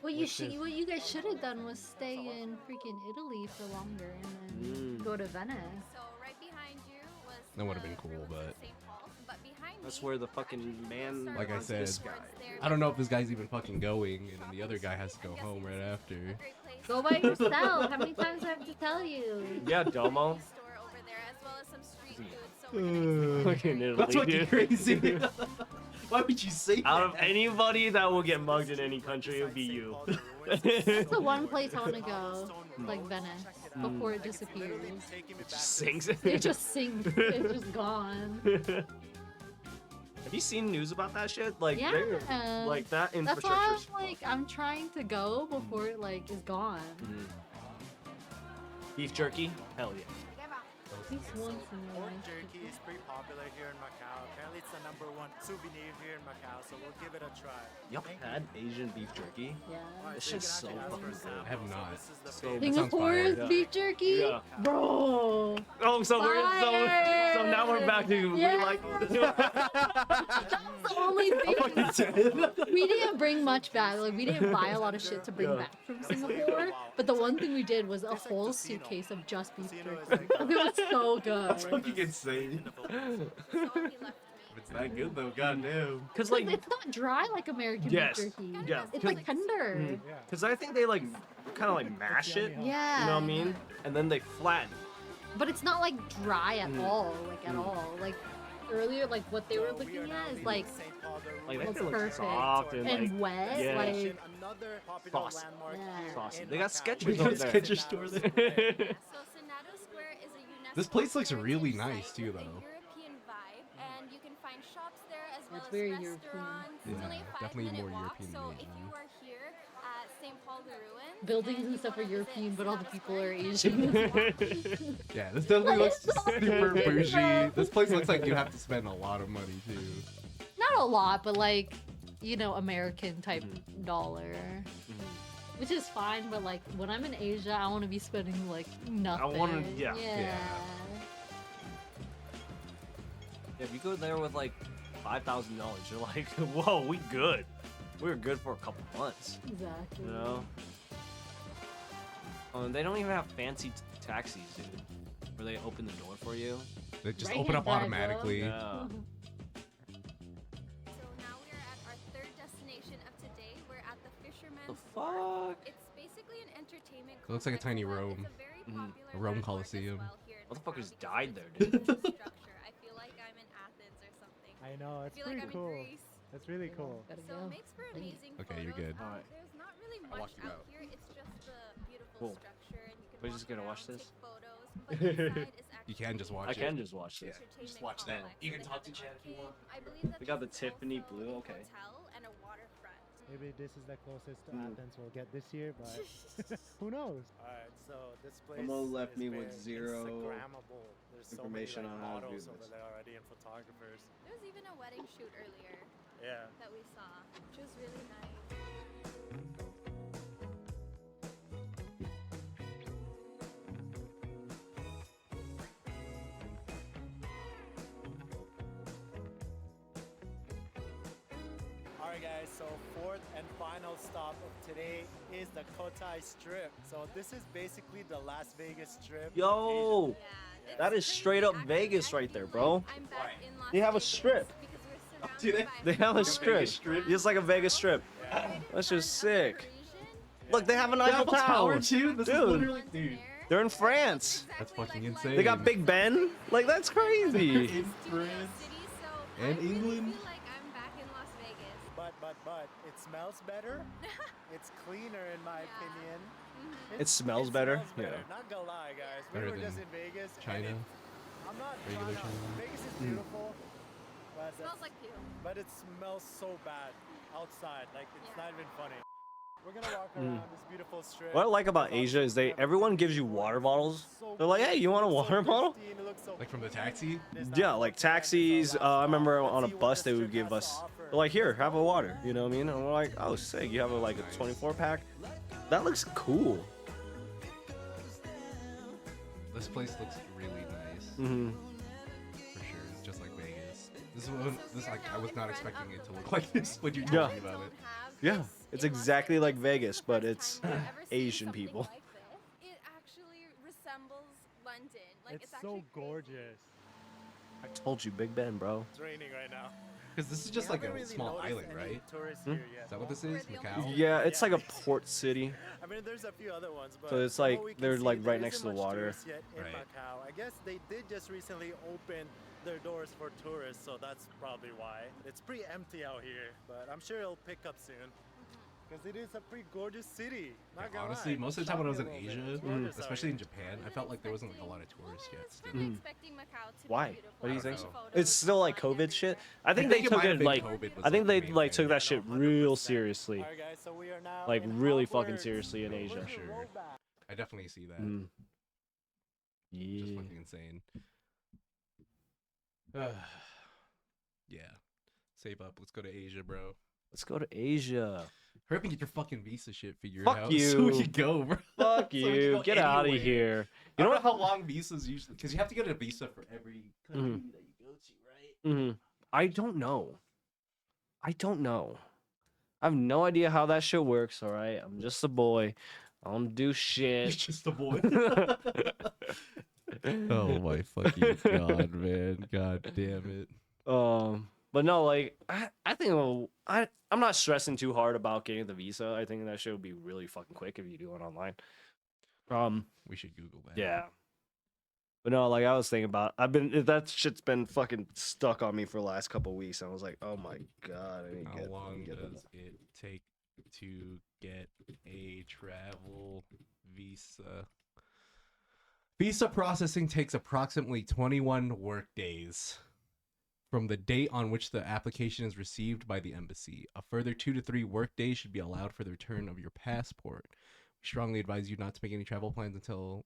What Which is- what you guys should have done was stay in freaking Italy for longer and then go to Venice. So right behind you was That would've the been cool, ruins of but- St. Paul. But behind That's me, where the we're fucking actually man gonna start Like I walking said, this towards guy. there I don't know if because this guy's even fucking going, and then the other guy has to go I'm home guessing right this is after. a great place Go by yourself. How many times do I have to tell you? Yeah, Domo. store over there as well as some street food. So we're gonna explore Fucking the area. Italy, That's fucking dude. crazy. Why would you say Out of that? anybody that will get mugged in any country, it would be you. That's the one place I want to go, like Venice, before it disappears. It just sinks. It just sinks. It's just gone. Have you seen news about that shit? Like, Yeah. like that That's why infrastructure. I'm like, I'm trying to go before it like is gone. Beef jerky? Hell yeah. At least once in a Pork while. jerky is pretty popular here in Macau. Apparently it's the #1 souvenir here in Macau, so we'll give it a try. Y'all had Asian beef jerky? Yeah. Alright, This so you shit's can so actually ask for a fucking sample. I have not. This is the So- base. That sounds fire. Singapore's Yeah. beef jerky? Yeah. Bro. Oh, so so now we're back to we Yeah. like That's the only thing. We didn't bring much back. Like we didn't buy a lot of shit to bring Yeah. back from Singapore. But the one thing we did was a whole suitcase of just beef Casino is jerky. like, It was so good. Fucking insane. That's all he left me. It's that good though, goddamn. cuz Like, like it's not dry like American Yes. beef jerky. Yeah. It's like tender. yeah. cuz I think they like kind of like mash it, Yeah. you know what I mean? And then they flatten. But it's not like dry at all. Like at Mm. all. Like earlier, like what they were So we are looking now at is leaving like St. Paul, the Like ruins they Looks feel like perfect. soft and like and wet. yeah. Like another popular Saucy. landmark Yeah. here saucy. in They got Macau. sketchers We got over a there. sketcher store there. So Senado Square is a UNESCO This place looks heritage really nice, site too, with a though. European vibe, and you can find shops there as well It's as very restaurants. European. It's Yeah, only a definitely 5-minute more walk, European so than if Asian. you are here at St. Paul the ruins, buildings and you stuff are wanna visit European, but all the Senado people Square, are you Asian. Yeah, this definitely looks It's so super big, bougie. bro. This place looks like you have to spend a lot of money too. Not a lot, but like, you know, American type dollar. Which is fine, but like when I'm in Asia, I want to be spending like nothing. yeah. Yeah. If you go there with like $5,000, you're like, whoa, we good. We're good for a couple months. Exactly. You know? Oh, and they don't even have fancy taxis, dude. Where they open the door for you. They just Right open up hand drive, automatically. Yeah. So now we are at our third destination of today. We're at the Fisherman's The Wharf. fuck? It's basically an entertainment It looks like a complex, tiny but Rome. It's a very Mhm. popular A Rome landmark as Coliseum. well here in Motherfuckers Macau died because there, of its infrastructure. I feel like I'm in Athens or something. I know, I it's feel like pretty I'm cool. in Greece. That's really cool. Gotta So go. it makes for amazing Okay, you're photos. good. Alright. There's not really I'll much watch you out out. here. It's just the beautiful Cool. structure, and you can We're walk just gonna around, watch this? take photos. But inside is You can just actually watch I it. can just watch this. Just watch that. complex. You can They talk have to Chad if you arcade. want. I believe that We got the this is Tiffany also blue, a okay. hotel and a waterfront. Maybe this is the closest to Mm. Athens we'll get this year, but who knows? Alright, so this place Momo left is me with very zero Instagrammable. There's so information many, on like, how to do models over this. there already and photographers. There was even a wedding shoot earlier Yeah. that we saw, which was really nice. Alright guys, so fourth and final stop of today is the Cotai Strip. So this is basically the Las Vegas Strip. of Yo! Yeah, It's That is crazy. straight up Actually, Vegas I right feel there, bro. like I'm back in Las They have a Vegas strip. because we're Do they? surrounded by They have a hotels, strip. strip? It's like a Vegas hotels, strip. Yeah. right in That's front just of the sick. Parisian. Look, they have an The Eiffel Eiffel Tower. Tower too. This is Dude. literally, dude. They're in France. That's Exactly fucking like insane. They got London. Big So Ben. crazy. Like, that's crazy. In Studio France City, so and I really England. feel like I'm back in Las Vegas. But it smells better. It's cleaner in my Yeah. opinion. It smells better? Yeah. Not gonna lie, guys. Better We were just than in Vegas. and China. I'm not Regular trying to. China. Vegas is beautiful, but Smells like poo. but it smells so bad outside. Like it's Yeah. not even funny. We're gonna walk around this beautiful strip. What I like about There's Asia is obviously everyone everything gives you before. water It bottles. looks so They're like, good. hey, you want a It looks so water bottle? pristine, it looks so Like from the clean. taxi? It's not Yeah, like looking like it's our taxis. last I remember stop. on a Let's see what bus the they would strip give has us. to offer. They're like, here, have a water. You know what I mean? And we're like, oh, sick. You have a like a Nice. 24 pack. That looks cool. This place looks really nice. Hmm. For sure. It's just like Vegas. This like I was not expecting it to look like this when you're Yeah. talking about it. Yeah, it's exactly like Vegas, but it's Asian people. Like this. It actually resembles London. Like It's actually so crazy. gorgeous. I told you, Big Ben, bro. It's raining right now. Because this is just We like haven't a really small noticed island, any right? tourists Hmm? here yet. Is that what this We're is? the only Macau? ones. Yeah, it's like a Yeah. port city. I mean, there's a few other ones, but So it's from like what we can they're, see, like, there right next isn't to the much water. tourists yet in Right. Macau. I guess they did just recently open their doors for tourists, so that's probably why. It's pretty empty out here, but I'm sure it'll pick up soon. Because it is a pretty gorgeous city. Not gonna Honestly, lie. most of the time when I was in Shocked me a little Asia, bit. It's gorgeous out especially in here. Japan, I felt like there wasn't like a lot of tourists yet. Well, Still. we're Mhm. expecting Macau to be Why? beautiful. What do you I think? see so? photos It's still like online COVID shit. everywhere. I think they it took might have it been like. COVID was, I think like, they the main like thing. took that shit real 100%. seriously. Alright, guys, so we are now Like, in really fucking Hogwarts. seriously in Where's Asia. your Sure. robe at? I definitely see that. Mm. Just Yeah. fucking insane. Yeah. Save up. Let's go to Asia, bro. Let's go to Asia. Hurry up and get your fucking visa shit figured Fuck out so we you. can go, bro. Fuck So we can you. go Get out of anywhere. here. You You know know what? how long visas usually? Because you have to get a visa for every country Mhm. that you go to, right? Hmm. I don't know. I don't know. I have no idea how that shit works. All right, I'm just a boy. I don't do You're shit. just a boy. Oh my fucking god, man! God damn it! But no, like I think I'm not stressing too hard about getting the visa. I think that shit would be really fucking quick if you do it online. We should Google that. Yeah. But no, like I was thinking about, that shit's been fucking stuck on me for the last couple weeks. And I was like, oh my god, I need to How get, long get does it take to get a travel visa? Visa processing takes approximately 21 work days from the date on which the application is received by the embassy. A further 2 to 3 work days should be allowed for the return of your passport. We strongly advise you not to make any travel plans until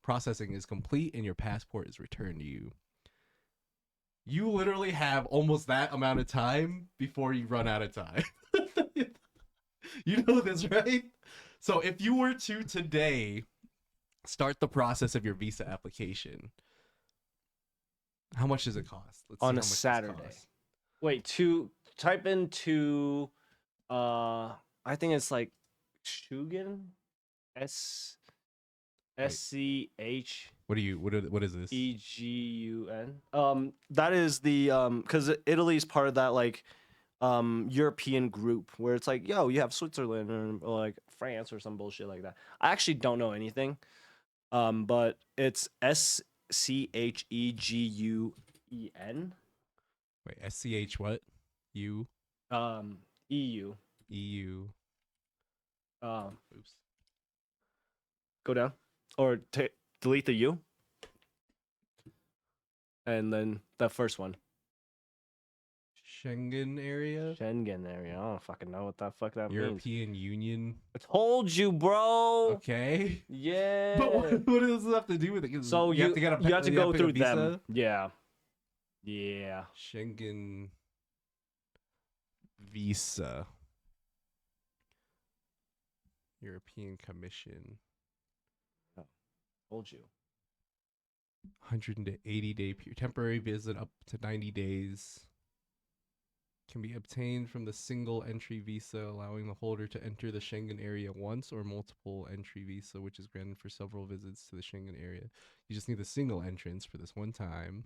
processing is complete and your passport is returned to you. You literally have almost that amount of time before you run out of time. You know this, right? So if you were to today start the process of your visa application, how much does it cost? Let's see On how a much this Saturday. costs. Wait, type into, I think it's like Schugen, SCHEGUN. What is this? That is the because Italy's part of that like European group where it's like, yo, you have Switzerland or like France or some bullshit like that. I actually don't know anything. But it's SCHEGUEN. Wait, SCH what? U EU. EU. Oops. Go down or delete the U. And then the first one. Schengen area? Schengen area. I don't fucking know what the fuck that means. European Union. I told you, bro. Okay. Yeah. But what does this have to do with it? 'Cause So you have to get a you have to go get a through them. visa? Yeah. Yeah. Schengen visa. European Commission. Told you. 180-day temporary visit up to 90 days. can be obtained from the single entry visa, allowing the holder to enter the Schengen area once, or multiple entry visa, which is granted for several visits to the Schengen area. You just need the single entrance for this one time.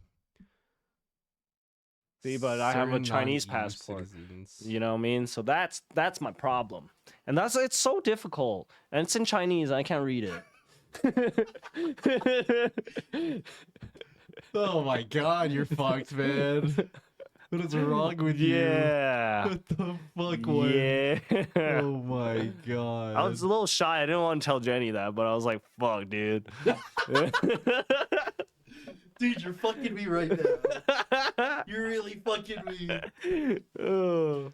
See, but I have a Certain Chinese non-EU passport. citizens. You know what I mean? So that's my problem. And it's so difficult. And it's in Chinese. I can't read it. Oh my god, you're fucked, man. What is wrong with Yeah. you? What the fuck, Wen? Yeah. Oh my god. I was a little shy. I didn't want to tell Jenny that, but I was like, fuck, dude. Dude, you're fucking me right now. You're really fucking me. Oh.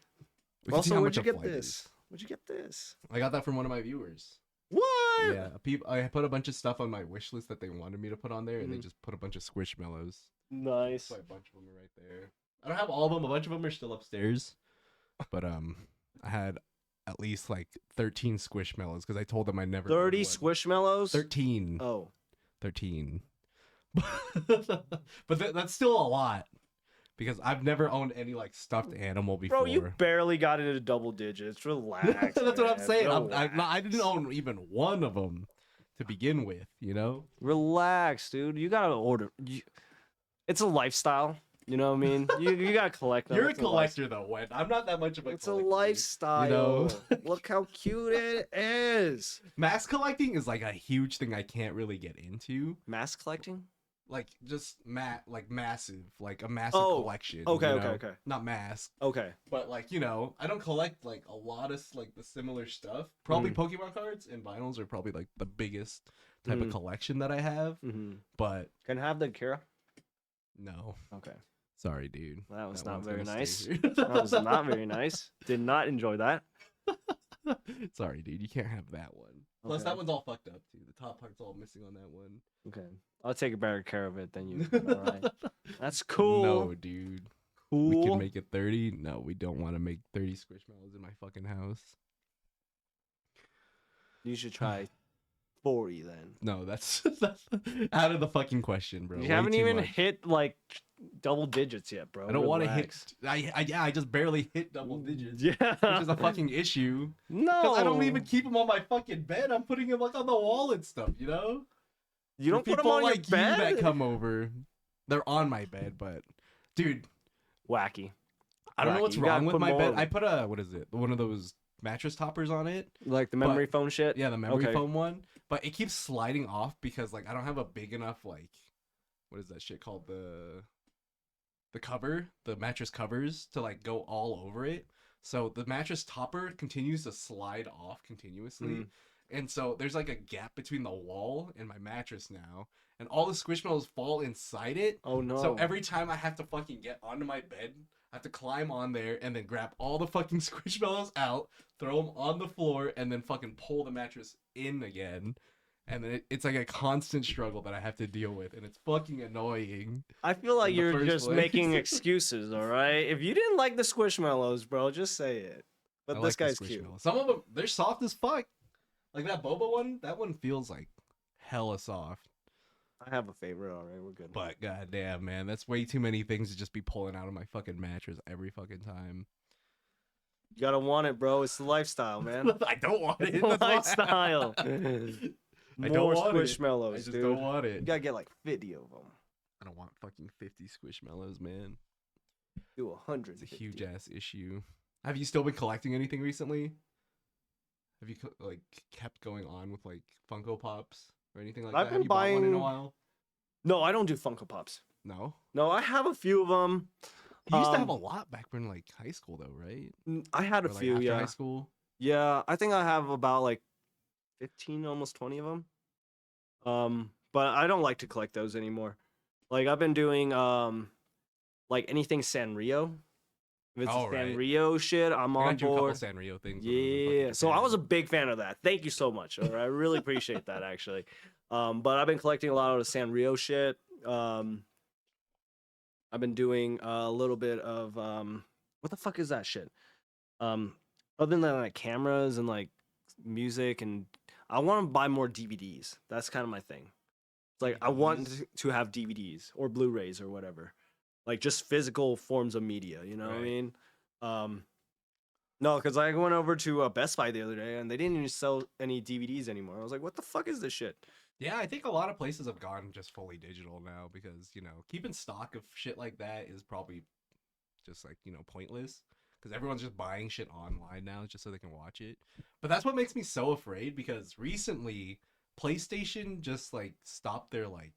We can see Also, how where'd much you a get flight this? is. Where'd you get this? I got that from one of my viewers. What? Yeah, I put a bunch of stuff on my wish list that they wanted me to put on there, and they Mhm. just put a bunch of Squishmallows. Nice. So a bunch of them are right there. I don't have all of them. A bunch of them are still upstairs, but I had at least like 13 Squishmallows because I told them I never. 30 would. Squishmallows? 13. Oh. 13. But that's still a lot because I've never owned any like stuffed animal before. Bro, you barely got into double digits. Relax. That's what I'm man. saying. Relax. I didn't own even one of them to begin with, you know? Relax, dude. You gotta order. It's a lifestyle. You know what I mean? You gotta collect them. You're a It's lifestyle. collector though, Wen. I'm not that much of a It's a collector. lifestyle. You know? Look how cute it is. Mass collecting is like a huge thing I can't really get into. Mass collecting? Like just massive, like a massive Oh, collection. okay, you okay, know? okay. Not mass, Okay. but like, you know, I don't collect like a lot of like the similar stuff. Probably Pokemon cards and vinyls are probably like the biggest type of collection that I have. Mm-hmm. But Can I have the Kira? no, Okay. sorry, dude. That was That not one's very gonna nice. stay That here. was not very nice. Did not enjoy that. Sorry, dude. You can't have that one. Plus, Okay. that one's all fucked up too. The top part's all missing on that one. Okay. I'll take better care of it than you. All right. That's cool. No, dude. Cool. We can make it 30. No, we don't want to make 30 Squishmallows in my fucking house. You should try 40 then. No, that's out of the fucking question, bro. You Way haven't too even much. hit like double digits yet, bro. I don't want to hit. Relax. I just barely hit double digits, Yeah. which is a fucking issue. No. Because I don't even keep them on my fucking bed. I'm putting them like on the wall and stuff, you know? You don't For put them people on like your bed. you that come over, they're on my bed, but dude, Wacky. I don't know Wacky. what's You gotta wrong with put my more bed. of I it. put a what is it? One of those mattress toppers on it. Like the memory foam shit. Yeah, the memory Okay. foam one. But it keeps sliding off because like I don't have a big enough like what is that shit called? The cover, the mattress covers to like go all over it. So the mattress topper continues to slide off continuously. Mhm. And so there's like a gap between the wall and my mattress now. And all the Squishmallows fall inside it. Oh no. So every time I have to fucking get onto my bed, I have to climb on there and then grab all the fucking Squishmallows out, throw them on the floor, and then fucking pull the mattress in again. And then it's like a constant struggle that I have to deal with, and it's fucking annoying. I feel like in the you're first just place. making excuses, all right? If you didn't like the Squishmallows, bro, just say it. But I this like the guy's cute. Squishmallows. Some of them, they're soft as fuck. Like that boba one, that one feels like hella soft. I have a favorite, all right? We're good. But goddamn, man, that's way too many things to just be pulling out of my fucking mattress every fucking time. You gotta want it, bro. It's the lifestyle, man. I don't want it. It's the That's why- lifestyle. I More don't want it. Squishmallows, I just dude. don't want You it. gotta get like 50 of them. I don't want fucking 50 Squishmallows, man. Do 100. It's a huge ass issue. Have you still been collecting anything recently? Have you like kept going on with like Funko Pops or anything like I've that? been Have you bought one in a buying- while? No, I don't do Funko Pops. No. No, I have a few of them. You used to have a lot back when like high school though, right? I had a Or, like, few, after yeah. high school. Yeah, I think I have about like 15, almost 20 of them. But I don't like to collect those anymore. Like I've been doing like anything Sanrio. If it's Oh, right. Sanrio shit, I'm I on got you a couple board. Sanrio things. when I was in Yeah, fucking so I was a Japan. big fan of that. Thank you so much. All right, I really appreciate that actually. But I've been collecting a lot of the Sanrio shit. I've been doing a little bit of what the fuck is that shit? Other than like cameras and like music, and I want to buy more DVDs. That's kind of my thing. It's like I want to have DVDs or Blu-rays or whatever, like just physical forms of media. You know what I Right. mean? No, because I went over to Best Buy the other day and they didn't even sell any DVDs anymore. I was like, what the fuck is this shit? Yeah, I think a lot of places have gone just fully digital now because, you know, keeping stock of shit like that is probably just like, you know, pointless because everyone's just buying shit online now just so they can watch it. But that's what makes me so afraid because recently PlayStation just like stopped their like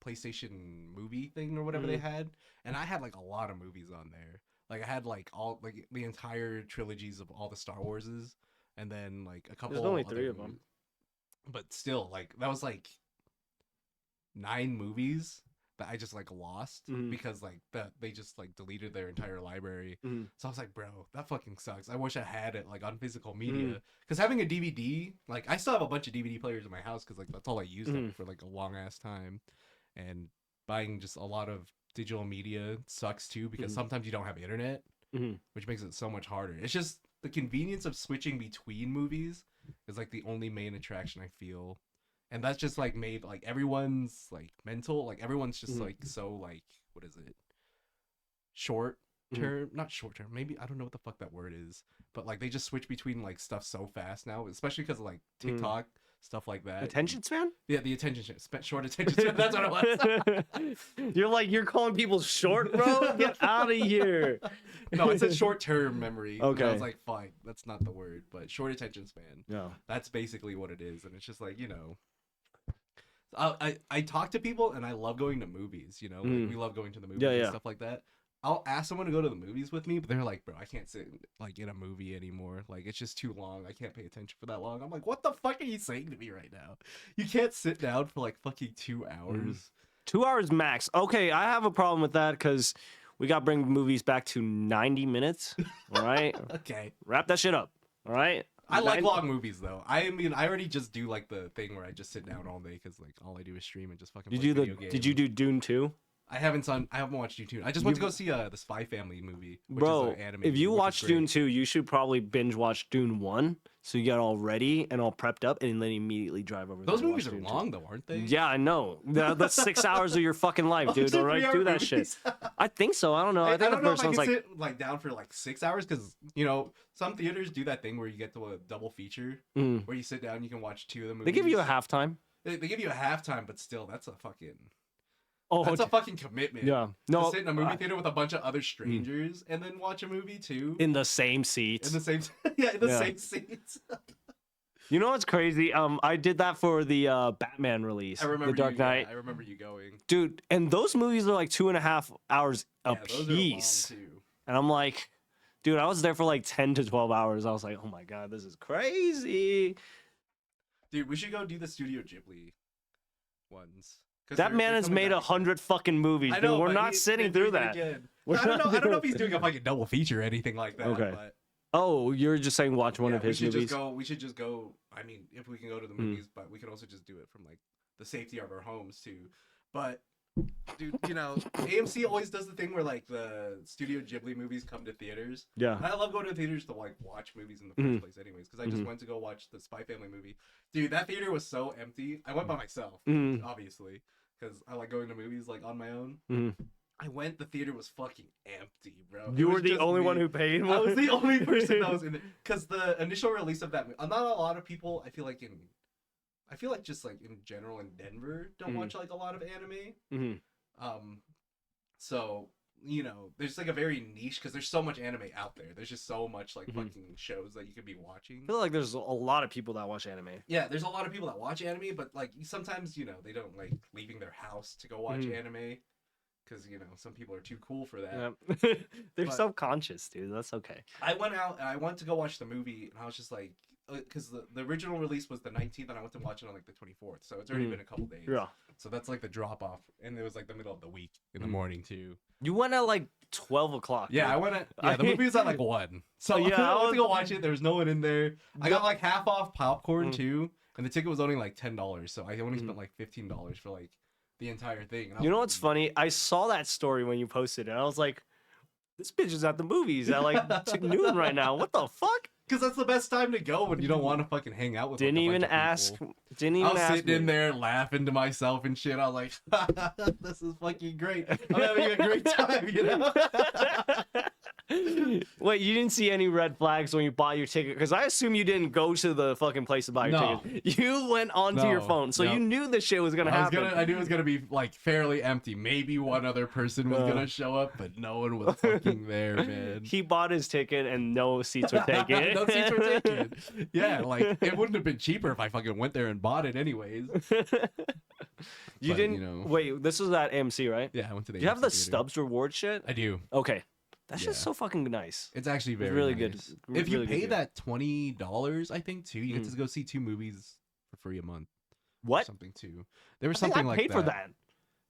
PlayStation movie thing or whatever they had, and I had like a lot of movies on there. Like I had like all like the entire trilogies of all the Star Warses, and then like a couple. There's only other 3 of them. movies. But still, like that was like 9 movies that I just like lost because like that they just like deleted their entire library. So I was like, bro, that fucking sucks. I wish I had it like on physical media because having a DVD, like I still have a bunch of DVD players in my house because like that's all I used them for like a long ass time, and buying just a lot of digital media sucks too because sometimes you don't have internet, which makes it so much harder. It's just the convenience of switching between movies is like the only main attraction I feel, and that's just like made like everyone's like mental, like everyone's just like so like what is it, short term, not short term, maybe I don't know what the fuck that word is, but like they just switch between like stuff so fast now, especially because of like TikTok stuff like that. Attention span? Yeah, the attention span, short attention span. That's what it was. You're calling people short, bro? Get out of here. No, it's a short term memory. Okay. And I was like, fine, that's not the word, but short attention span. Yeah. That's basically what it is, and it's just like, you know, I talk to people and I love going to movies. You know, like, we love going to the movies and stuff like that. I'll ask someone to go to the movies with me, but they're like, bro, I can't sit like in a movie anymore. Like it's just too long. I can't pay attention for that long. I'm like, what the fuck are you saying to me right now? You can't sit down for like fucking 2 hours. 2 hours max. Okay, I have a problem with that because we got to bring movies back to 90 minutes. All right. Okay. Wrap that shit up. All right. I like long movies though. I mean, I already just do like the thing where I just sit down all day because like all I do is stream and just fucking. Did you do Dune 2? I haven't watched Dune 2. I just went to go see the Spy Family movie, which Bro, is an anime. if you movie, watch Dune 2, you should probably binge watch Dune 1 so you get all ready and all prepped up and then immediately drive over there. Those movies are long though, aren't they? Yeah, I know. That's 6 hours of your fucking life, dude. All right, do that shit. I think so. I don't know. I think the first one's like sit like down for like 6 hours because you know some theaters do that thing where you get to a double feature where you sit down and you can watch 2 of the movies. They give you a halftime. They give you a halftime, but still, that's a fucking. Oh, that's a fucking commitment. Yeah. No. To sit in a movie theater with a bunch of other strangers and then watch a movie too. In the same seats. In the same same seats. You know what's crazy? I did that for the Batman release. I remember The Dark Knight. I remember you going. Dude, and those movies are like 2.5 hours a Those piece. are long too. And I'm like, dude, I was there for like 10 to 12 hours. I was like, oh my God, this is crazy. Dude, we should go do the Studio Ghibli ones. That man has made 100 fucking movies, dude. We're not sitting through that. I don't know if he's doing a fucking double feature or anything like that. Okay. But Oh, you're just saying watch one of his movies? We should just go. I mean, if we can go to the movies, but we could also just do it from like the safety of our homes too. But dude, you know, AMC always does the thing where like the Studio Ghibli movies come to theaters. Yeah. And I love going to theaters to like watch movies in the first place, anyways, because I just went to go watch the Spy Family movie. Dude, that theater was so empty. I went by myself, obviously, because I like going to movies like on my own. I went. The theater was fucking empty, bro. You were the only one who paid. I was the only person that was in it because the initial release of that movie. Not a lot of people. I feel like just like in general in Denver don't watch like a lot of anime. So you know, there's like a very niche because there's so much anime out there. There's just so much like fucking shows that you could be watching. I feel like there's a lot of people that watch anime. Yeah, there's a lot of people that watch anime, but like sometimes you know they don't like leaving their house to go watch anime. Because, you know, some people are too cool for that. Yeah. They're self-conscious, dude. That's okay. I went out and I went to go watch the movie, and I was just like, because the original release was the 19th, and I went to watch it on like the 24th. So it's already been a couple days. Yeah. So that's like the drop off, and it was like the middle of the week in the morning too. You went at like 12 o'clock. Yeah, dude. I went at the movie was at like 1. So Yeah, I went to go watch it. There was no one in there. I got like half off popcorn too, and the ticket was only like $10. So I only spent like $15 for like the entire thing. You know what's funny? I saw that story when you posted it. And I was like, this bitch is at the movies at like noon right now. What the fuck? Because that's the best time to go when you don't want to fucking hang out with. Didn't like, even bunch of ask. people. Didn't even I was ask. sitting in there laughing to myself and shit. I was like, "This is fucking great. I'm having a great time," you know. Wait, you didn't see any red flags when you bought your ticket? Because I assume you didn't go to the fucking place to buy your No. ticket. You went onto your No. phone, so Yep. you knew this shit was gonna happen. I knew it was gonna be like fairly empty. Maybe one other person was gonna show up, but no one was fucking there, man. He bought his ticket and no seats were taken. No seats were taken. Yeah, like it wouldn't have been cheaper if I fucking went there and bought it anyways. You But, didn't you know. wait. This was at AMC, right? Yeah, I went to the. Do you have AMC the theater. Stubbs reward shit? I do. Okay, that's just Yeah. so fucking nice. It's actually very really nice. good. If you Really pay good. that $20, I think too, you get Mhm. to go see 2 movies for free a month. Or What? something too. There was I think something I like paid for that.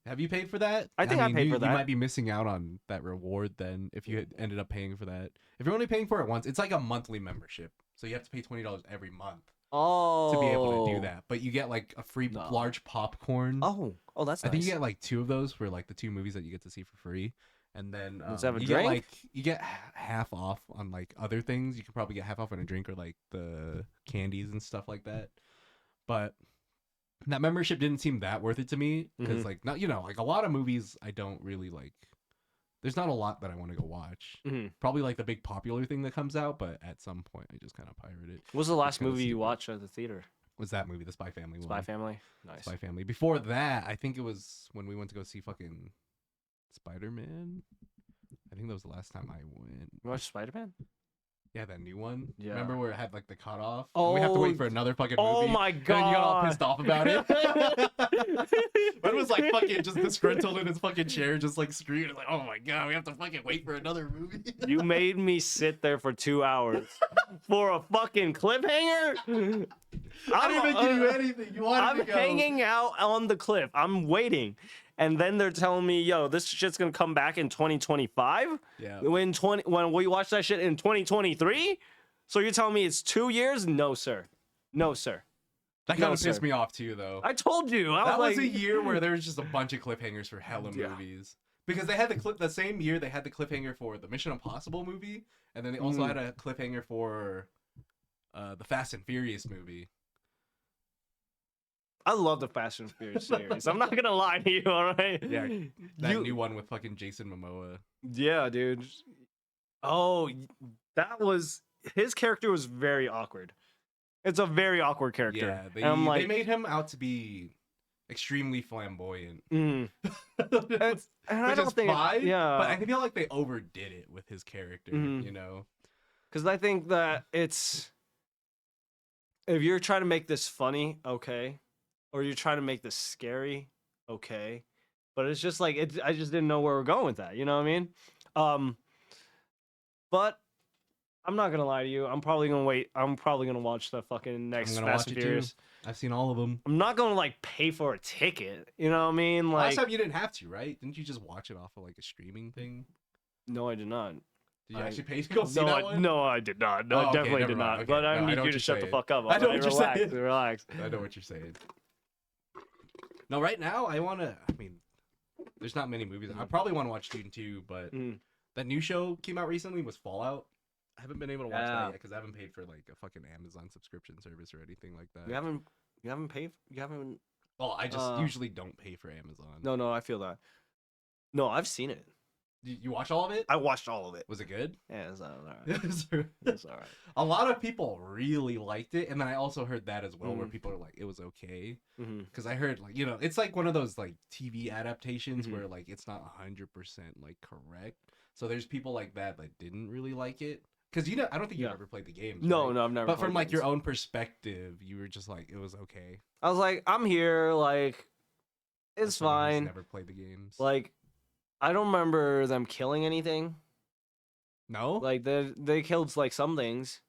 Have you paid for that? I think I paid you, for that. You might be missing out on that reward then if you had ended up paying for that. If you're only paying for it once, it's like a monthly membership. So you have to pay $20 every month Oh, to be able to do that. But you get like a free No. large popcorn. Oh, that's I nice. think you get like 2 of those for like the 2 movies that you get to see for free. And then Let's have a you drink? get like you get half off on like other things. You can probably get half off on a drink or like the candies and stuff like that. But that membership didn't seem that worth it to me because Mhm. like not like a lot of movies I don't really like. There's not a lot that I want to go watch. Mhm. Probably like the big popular thing that comes out, but at some point I just kind of pirate it. What was the last kinda movie you stupid. watched at the theater? Was that movie, The Spy Family Spy one? Family. Nice. Spy Family. Before that, I think it was when we went to go see fucking Spider-Man. I think that was the last time I went. You watched Spider Man? Yeah, that new one. Yeah. Remember where it had like the cutoff? And we have to Oh, wait for another fucking movie. Oh my And then you got all god! pissed off about it. But it was like fucking just disgruntled in his fucking chair, just like screaming like, "Oh my god, we have to fucking wait for another movie." You made me sit there for 2 hours for a fucking cliffhanger. I didn't even give you anything. You wanted I'm to go. hanging out on the cliff. I'm waiting. And then they're telling me, yo, this shit's gonna come back in 2025? Yeah. When we watch that shit in 2023? So you're telling me it's 2 years? No, sir. No, sir. That No, kind of pissed sir. me off too, though. I told you. I That was was like, a year where there was just a bunch of cliffhangers for hella Yeah. movies. Because they had the same year they had the cliffhanger for the Mission Impossible movie, and then they also Mm. had a cliffhanger for the Fast and Furious movie. I love the Fast and Furious series. I'm not gonna lie to you, all right? Yeah, That You- new one with fucking Jason Momoa. Yeah, dude. Oh, that was his character was very awkward. It's a very awkward character. Yeah, And I'm like, they made him out to be extremely flamboyant. mm. It's- and I Which don't is think, fine, yeah, but I feel like they overdid it with his character, Mhm. you know? because I think that it's if you're trying to make this funny, okay, or you're trying to make this scary, okay, but it's just like I just didn't know where we're going with that. You know what I mean? But I'm not gonna lie to you. I'm probably gonna wait. I'm probably gonna watch the fucking next gonna Fast watch and it too. Furious. I've seen all of them. I'm not gonna like pay for a ticket. You know what I mean? Like, Last time you didn't have to, right? Didn't you just watch it off of like a streaming thing? no, I did not. Did you I- actually pay to go see No, that I, one? no, I did not. No, Oh, I okay, definitely never did mind. not. Okay. But No, I I need know you what to you're shut the saying. fuck up. I know alright? what you're Relax, saying. relax. I know what you're saying. No, right now I mean, there's not many movies. I probably want to watch Dune 2, but Mm. that new show came out recently was Fallout. I haven't been able to watch Yeah. that yet because I haven't paid for like a fucking Amazon subscription service or anything like that. You haven't paid. You haven't. Well, I just uh, usually don't pay for Amazon. No, I feel that. No, I've seen it. You watch all of it? I watched all of it. Was it good? Yeah, it's alright. It's alright. A lot of people really liked it, and then I also heard that as well, where Mhm. people are like, it was okay. Mm-hmm. Because I heard like it's like one of those like TV adaptations Mhm. where like it's not 100% like correct. So there's people like that didn't really like it. Because I don't think you Yeah. ever played the games. No, right? no, I've never. But from played like your games. own perspective, you were just like, it was okay. I was like, I'm here. Like, As it's someone who's fine. Never played the games. Like, I don't remember them killing anything. no. Like, they killed like some things,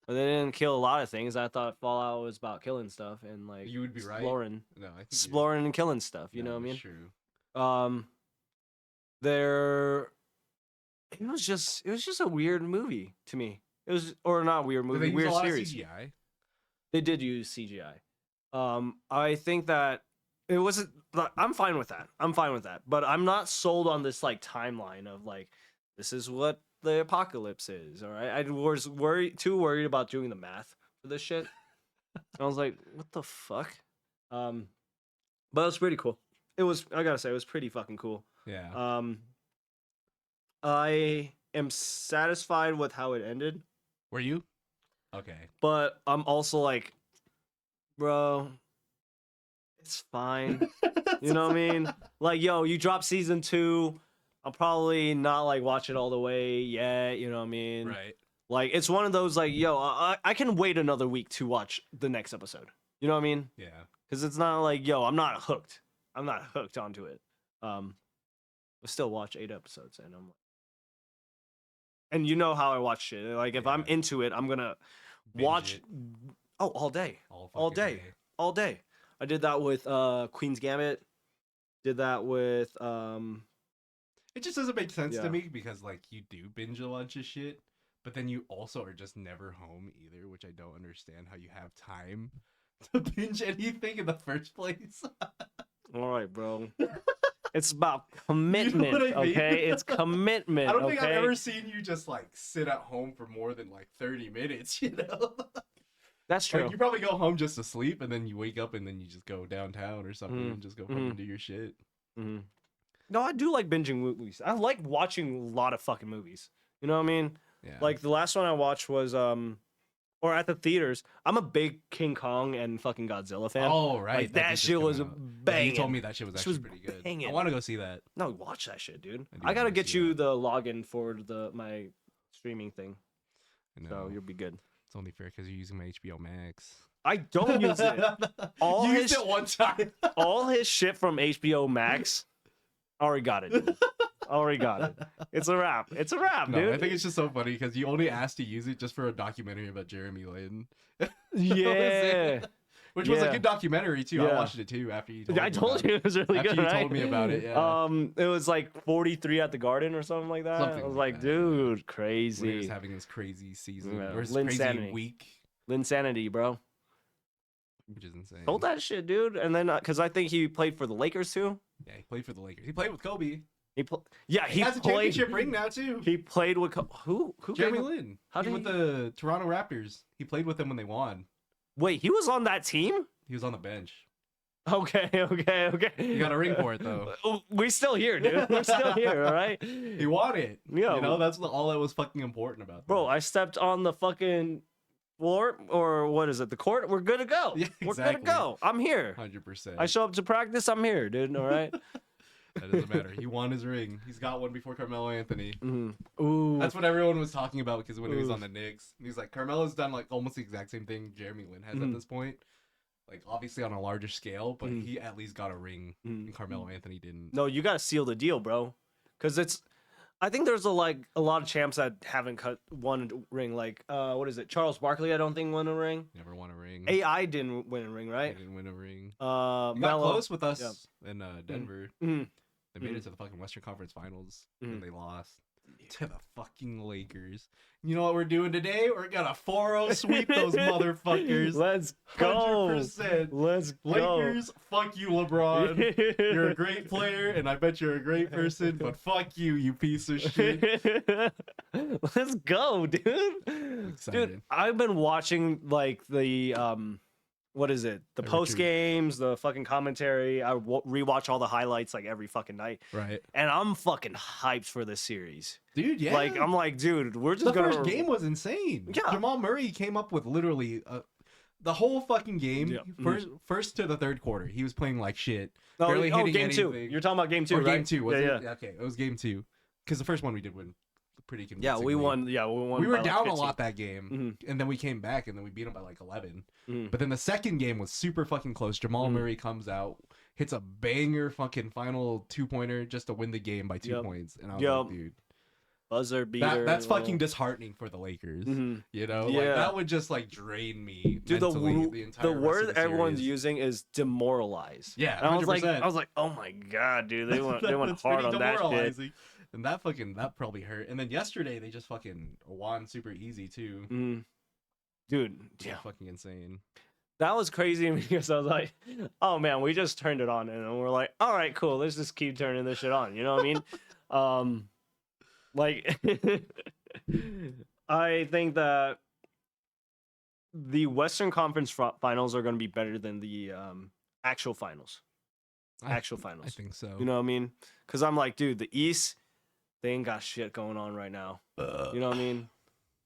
but they didn't kill a lot of things. I thought Fallout was about killing stuff and like You would be right. exploring, No, I think exploring and killing stuff. You no, know what I mean? that's True. There. It was just a weird movie to me. It was or not weird Did movie, they use weird a lot series. of CGI? They did use CGI. I think that it wasn't. I'm fine with that. I'm fine with that. But I'm not sold on this like timeline of like this is what the apocalypse is. All right, I was too worried about doing the math for this shit. I was like, what the fuck? But it was pretty cool. It was. I gotta say, it was pretty fucking cool. Yeah. I am satisfied with how it ended, Were you? Okay. but I'm also like, bro, it's fine. You know what I mean? Like, yo, you drop season 2. I'll probably not like watch it all the way yet. You know what I mean? Right. Like, it's one of those like, yo, I can wait another week to watch the next episode. You know what I mean? Yeah. Because it's not like, yo, I'm not hooked. I'm not hooked onto it. I still watch 8 episodes, and I'm like, and you know how I watch shit. Like, if I'm Yeah. into it, I'm gonna Binge watch. it All day, all all fucking day, all day. I did that with Queen's Gambit. Did that with It just doesn't make sense Yeah. to me because like you do binge a bunch of shit, but then you also are just never home either, which I don't understand how you have time to binge anything in the first place. All right, bro. It's about commitment, what I mean? okay? It's commitment. I don't think I've okay? ever seen you just like sit at home for more than like 30 minutes, you know? That's true. Like you probably go home just to sleep and then you wake up and then you just go downtown or something Mhm. and just go fucking Mhm. do your shit. Mhm. No, I do like binging movies. I like watching a lot of fucking movies. You know what I mean? Yeah. Like the last one I watched was or at the theaters. I'm a big King Kong and fucking Godzilla fan. oh, right. Like that did just shit come was out. Yeah, banging. you told me that shit was Shit actually was pretty good. I banging. want to go see that. No, watch that shit, dude. I do I gotta wanna get see you that. the login for my streaming thing, I know. so you'll be good. It's only fair because you're using my HBO Max. I don't use it. All you his used it one time. all his shit from HBO Max. Already got it. Dude. Already got it. It's a wrap. It's a wrap, No, dude. I think it's just so funny because you only asked to use it just for a documentary about Jeremy Lin. Yeah. Which was a Yeah. good documentary too. I Yeah. watched it too after you told me I told about you it was really After good. you right? told me about it, yeah. It was like 43 at the Garden or something like that. Something I was like like, that, yeah. dude, When he was crazy. having this crazy season Yeah, or this Lin crazy Sanity. week, Linsanity, bro. which is insane. Told that shit, dude. And then because I think he played for the Lakers too. Yeah, he played for the Lakers. He played with Kobe. Yeah, He has a played. championship ring now too. He played with who? Who? Jeremy gave him- Lin. How He did with the Toronto Raptors. He played with them when they won. Wait, he was on that team? He was on the bench. Okay. He got a ring for it though. We're still here, dude. We're still here, all right? He won it. Yeah, you know that's all that was fucking important about. Bro, that. I stepped on the fucking floor, or what is it? The court. We're good to go. Yeah, We're good exactly. to go. I'm here. 100%. I show up to practice. I'm here, dude. All right. That doesn't matter. He won his ring. He's got one before Carmelo Anthony. Ooh. That's what everyone was talking about because when he was Ooh. on the Knicks, he's like Carmelo's done like almost the exact same thing Jeremy Lin has at this point. Like obviously on a larger scale, but he at least got a ring, and Carmelo Anthony didn't. No, you gotta seal the deal, bro. Because it's. I think there's a lot of champs that haven't won a ring. Like, what is it? Charles Barkley, I don't think won a ring. Never won a ring. AI didn't win a ring, He right? didn't win a ring. He Melo. got close with us Yeah. in Denver. Mhm. They made it to the fucking Western Conference Finals, and they lost to the fucking Lakers. You know what we're doing today? We're gonna 4-0 sweep those motherfuckers. Let's go. 100%. Let's go. Lakers, fuck you, LeBron. You're a great player, and I bet you're a great person, but fuck you, you piece of shit. Let's go, dude. Excited. Dude, I've been watching like the what is it? The Every post two- games, the fucking commentary. I rewatch all the highlights like every fucking night, Right. and I'm fucking hyped for this series. Dude, yeah. Like I'm like, dude, we're just the gonna first game was insane. Yeah. Jamal Murray came up with literally the whole fucking game, Yeah. first to the third quarter. He was playing like shit. Oh, barely hitting game two. anything. You're talking about game two, Or right? game two, was yeah, it? yeah. Okay, it was game two. Because the first one we did win pretty Yeah, convincingly. we won. Yeah, we won. We were by, like, down a 15. lot that game, and then we came back, and then we beat them by like 11. Mhm. But then the second game was super fucking close. Jamal Mhm. Murray comes out, hits a banger fucking final 2-pointer just to win the game by 2 Yep. points, and I was Yep. like, dude, Buzzer beater. that's well. fucking disheartening for the Lakers. Mhm. You know, Yeah. like that would just like drain me. Dude, mentally the entire the rest word of the everyone's series. using is demoralize. Yeah, And I was like, 100%. oh my god, dude, they went That's hard pretty on that shit. demoralizing. And that probably hurt. And then yesterday they just fucking won super easy too. Dude, Yeah, yeah, fucking insane. that was crazy because I was like, oh man, we just turned it on, and then we're like, all right, cool, let's just keep turning this shit on. You know what I mean? Like, I think that the Western Conference Finals are going to be better than the actual finals. I Actual finals. think so. You know what I mean? Because I'm like, dude, the East, they ain't got shit going on right now. You know what I mean?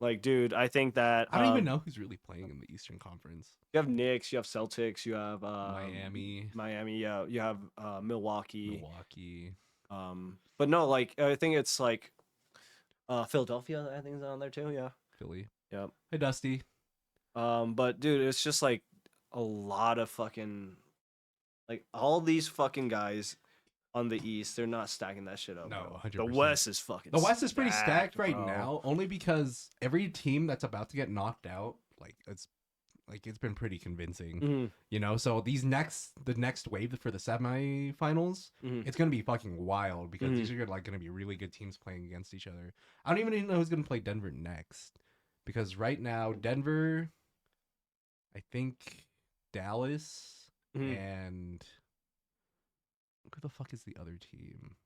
Like, dude, I think that I don't even know who's really playing in the Eastern Conference. you have Knicks, you have Celtics, you have Miami, yeah, you have Milwaukee. Milwaukee. But no, like I think it's like Philadelphia. I think is on there too. Yeah. Philly. Yep. Hey, Dusty. But dude, it's just like a lot of fucking like all these fucking guys on the East. They're not stacking that shit up. No, bro. 100%. The West is fucking. The West is pretty stacked right bro. now, only because every team that's about to get knocked out, it's been pretty convincing, Mhm. you know. So the next wave for the semifinals, Mhm. it's gonna be fucking wild because these are like gonna be really good teams playing against each other. I don't even know who's gonna play Denver next, because right now Denver, I think Dallas, Mhm. and who the fuck is the other team?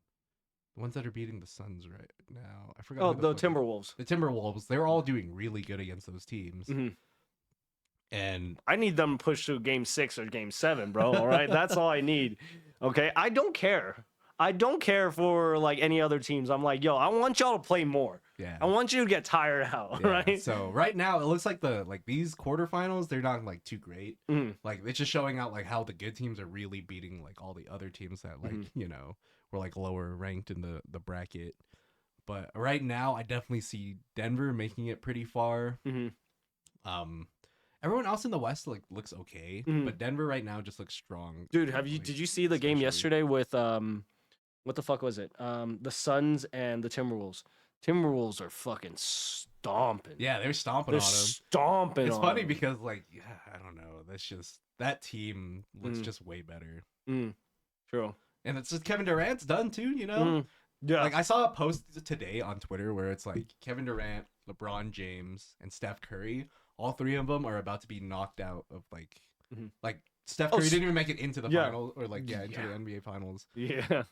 The ones that are beating the Suns right now. I forgot. Oh, who the fuck- Timberwolves. The Timberwolves. They're all doing really good against those teams. Mhm. And I need them to push to game 6 or game 7, bro. All right, that's all I need. Okay, I don't care. I don't care for like any other teams. I'm like, yo, I want y'all to play more. yeah. I want you to get tired out, Yeah, right? So right now it looks like these quarterfinals, they're not like too great. Mhm. Like it's just showing out like how the good teams are really beating like all the other teams that like, you know, were like lower ranked in the bracket. But right now I definitely see Denver making it pretty far. Mhm. Everyone else in the West like looks okay, Mhm. but Denver right now just looks strong. Dude, like, did you see the game especially- yesterday with what the fuck was it? The Suns and the Timberwolves. Timberwolves are fucking stomping. Yeah, they're stomping They're on them. stomping. It's on funny 'em. because like, yeah, I don't know. That's just that team looks Mhm. just way better. True. And it's just Kevin Durant's done too, you know? Mhm. Yeah. Like I saw a post today on Twitter where it's like Kevin Durant, LeBron James, and Steph Curry. All three of them are about to be knocked out of like Steph Oh, Curry didn't even make it into the yeah. finals or like into Yeah. the NBA finals. yeah.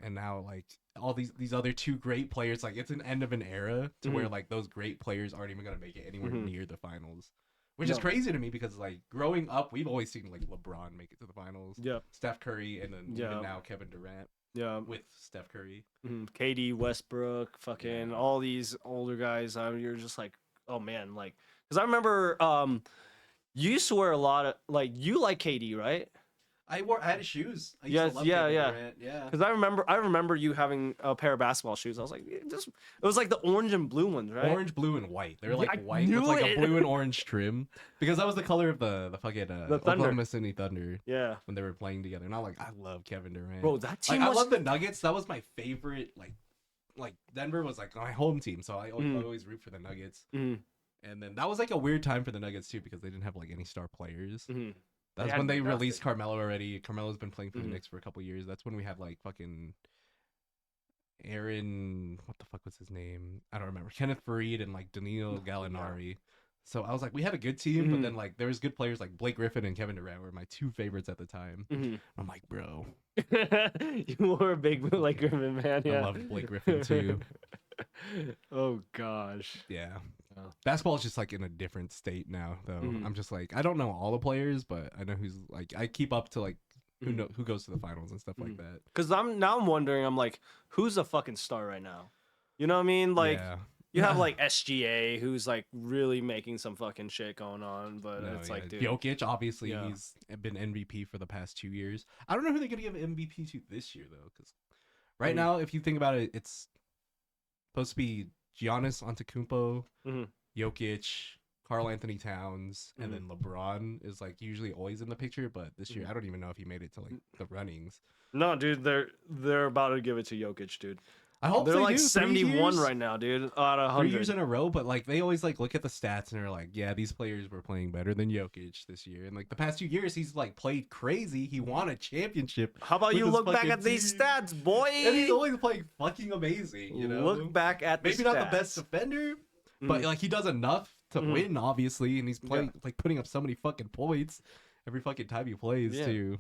And now like all these other two great players, like it's an end of an era to where like those great players aren't even gonna make it anywhere near the finals. Which is No. crazy to me because like growing up we've always seen like LeBron make it to the finals. Yeah. Steph Curry and then Yeah. even now Kevin Durant Yeah. with Steph Curry. KD, Westbrook, fucking Yeah. all these older guys. You're just like, oh man, like, because I remember you used to wear a lot of like you like KD, right? I had his shoes. I used Yes, to love yeah, Kevin yeah. Durant. Yeah. Because I remember you having a pair of basketball shoes. I was like, it was like the orange and blue ones, right? Orange, blue, and white. They're Yeah, like I white knew with like it. a blue and orange trim because that was the color of the fucking Thunder. Oklahoma City Thunder Yeah, when they were playing together. And I love Kevin Durant. bro, that team Like, was. I love the Nuggets. That was my favorite. Like Denver was like my home team, so I always root for the Nuggets. Mhm. And then that was like a weird time for the Nuggets too because they didn't have like any star players. Mhm. That's They when had they nothing. released Carmelo already. Carmelo's been playing for the Mhm. Knicks for a couple years. That's when we had like fucking Aaron, what the fuck was his name? I don't remember. Kenneth Faried and like Danilo Gallinari. So I was like, we had a good team, but Mhm. then like there was good players like Blake Griffin and Kevin Durant were my two favorites at the time. Mhm. I'm like, bro, You were a big Blake Griffin man. Yeah, I loved Blake Griffin too. Oh gosh. Yeah. Oh. Basketball is just like in a different state now, though. Mhm. I'm just like, I don't know all the players, but I know who's like, I keep up to like who goes to the finals and stuff like that. Because I'm wondering, I'm like, who's a fucking star right now? You know what I mean? Like, yeah. you have like SGA, who's like really making some fucking shit going on, but No, it's yeah. like, dude, Jokic, obviously, Yeah. he's been MVP for the past 2 years. I don't know who they're gonna give MVP to this year though, because right now, if you think about it, it's supposed to be Giannis Antetokounmpo, Mhm. Jokic, Karl Anthony Towns, and Mm-hmm. then LeBron is like usually always in the picture. But this year, I don't even know if he made it to like the runnings. no, dude, they're about to give it to Jokic, dude. I hope They're they like do. 71 3 years, right now, dude, out of 3 100. years in a row. But like they always like look at the stats and they're like, yeah, these players were playing better than Jokic this year. And like the past 2 years, he's like played crazy. He won a championship. How about with you his look back fucking at these team. stats, boy? And he's always playing fucking amazing, you know? Look back at the Maybe not the stats. best defender, but like he does enough to Mhm. win, obviously, and he's playing Yeah. like putting up so many fucking points every fucking time he plays Yeah. too.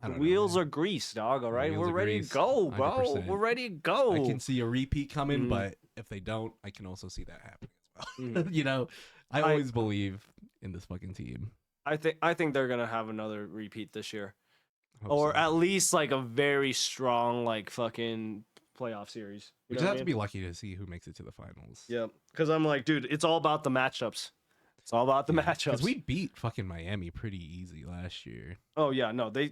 I The don't wheels know, are greased, dog. All right, wheels we're are ready to greased, go, bro. 100%. We're ready to go. I can see a repeat coming, Mhm. but if they don't, I can also see that happening as well. Mhm. You know, I I- always believe in this fucking team. I think they're gonna have another repeat this year, Hope or so. at least like a very strong like fucking playoff series. We You just know have what I to mean? be lucky to see who makes it to the finals. Yeah, because I'm like, dude, it's all about the matchups. It's all about the matchups. Because we beat fucking Miami pretty easy last year. Oh yeah, no, they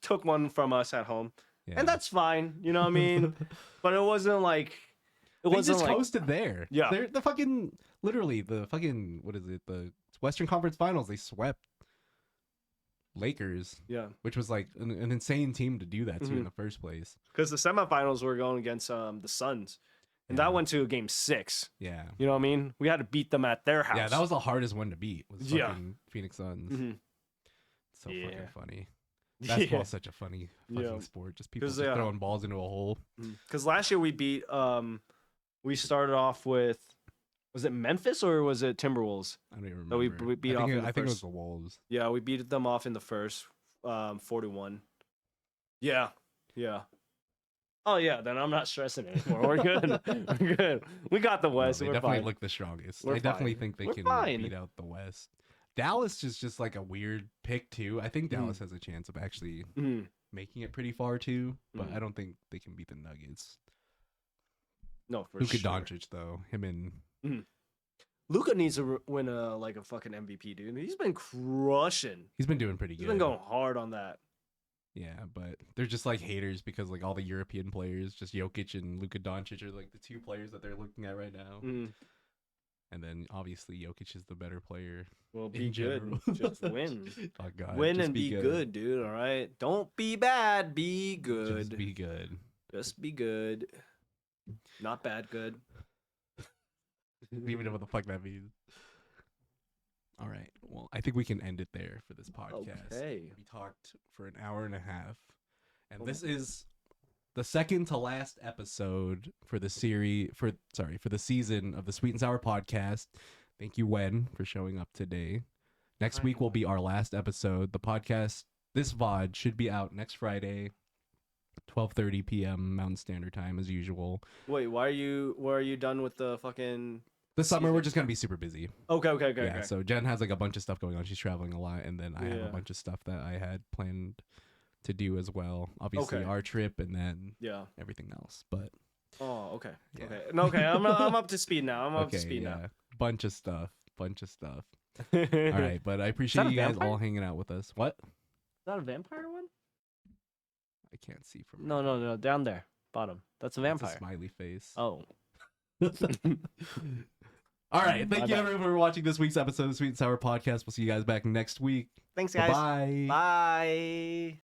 took one from us at home, Yeah. and that's fine. You know what I mean? But it wasn't like it They wasn't just like coasted there. Yeah. They're the fucking literally the fucking what is it? The Western Conference Finals. They swept Lakers, yeah, which was like an insane team to do that to in Mhm. the first place. because the semifinals were going against the Suns, and Yeah. that went to Game 6. Yeah. You know what I mean? We had to beat them at their house. Yeah, that was the hardest one to beat. Was Yeah. fucking Phoenix Suns. Mhm. So Yeah. fucking funny. Basketball's Yeah. such a funny fucking Yeah. sport. Just people 'Cause, just yeah. throwing balls into a hole. Because last year we beat we started off with, was it Memphis or was it Timberwolves? I don't even remember. No, we beat I off think, in it, the I think it was first- the Wolves. Yeah, we beat them off in the first 4-1. Yeah, yeah. Oh yeah, then I'm not stressing anymore. We're good. We're good. We got the No, West. they We're definitely fine. look the strongest. We're I definitely fine. think they We're can fine. beat out the West. Dallas is just like a weird pick too. I think Mhm. Dallas has a chance of actually Mhm. making it pretty far too, but Mhm. I don't think they can beat the Nuggets. No, for Luka sure. Doncic though, him and Luka needs to win a fucking MVP, dude. He's been crushing. he's been doing pretty He's good. been going hard on that. Yeah, but they're just like haters because like all the European players, just Jokic and Luka Doncic are like the two players that they're looking at right now. Mhm. And then obviously Jokic is the better player. Well, in be good. general. Just win. Oh God, Win just and be good, dude. All right. Don't be bad. Be good. Just be good. Just be good. Not bad. Good. I don't even know what the fuck that means. All right. Well, I think we can end it there for this podcast. Okay. We talked for an hour and a half. And Oh. this is the second to last episode for the series for the season of the Sweet and Sour podcast. Thank you, Wen, for showing up today. Next week will be our last episode. The podcast, this VOD, should be out next Friday, 12:30 p.m. Mountain Standard Time as usual. Wait, why are you done with the fucking? This summer we're Season. just gonna be super busy. Okay. Yeah, so Jen has like a bunch of stuff going on. She's traveling a lot, and then I have Yeah. a bunch of stuff that I had planned to do as well. Obviously, Okay. our trip and then Yeah. everything else. But Oh, okay. Yeah. Okay. No, okay. I'm up to speed now. I'm up to speed bunch of stuff. now. All right, but I appreciate a you guys vampire? all hanging out with us. What? Is that a vampire one? I can't see from No. Down there, bottom. That's a It's vampire. a smiley face. Oh. All right, thank My you bad. everyone for watching this week's episode of the Sweet and Sour podcast. We'll see you guys back next week. Thanks, guys. Bye. Bye.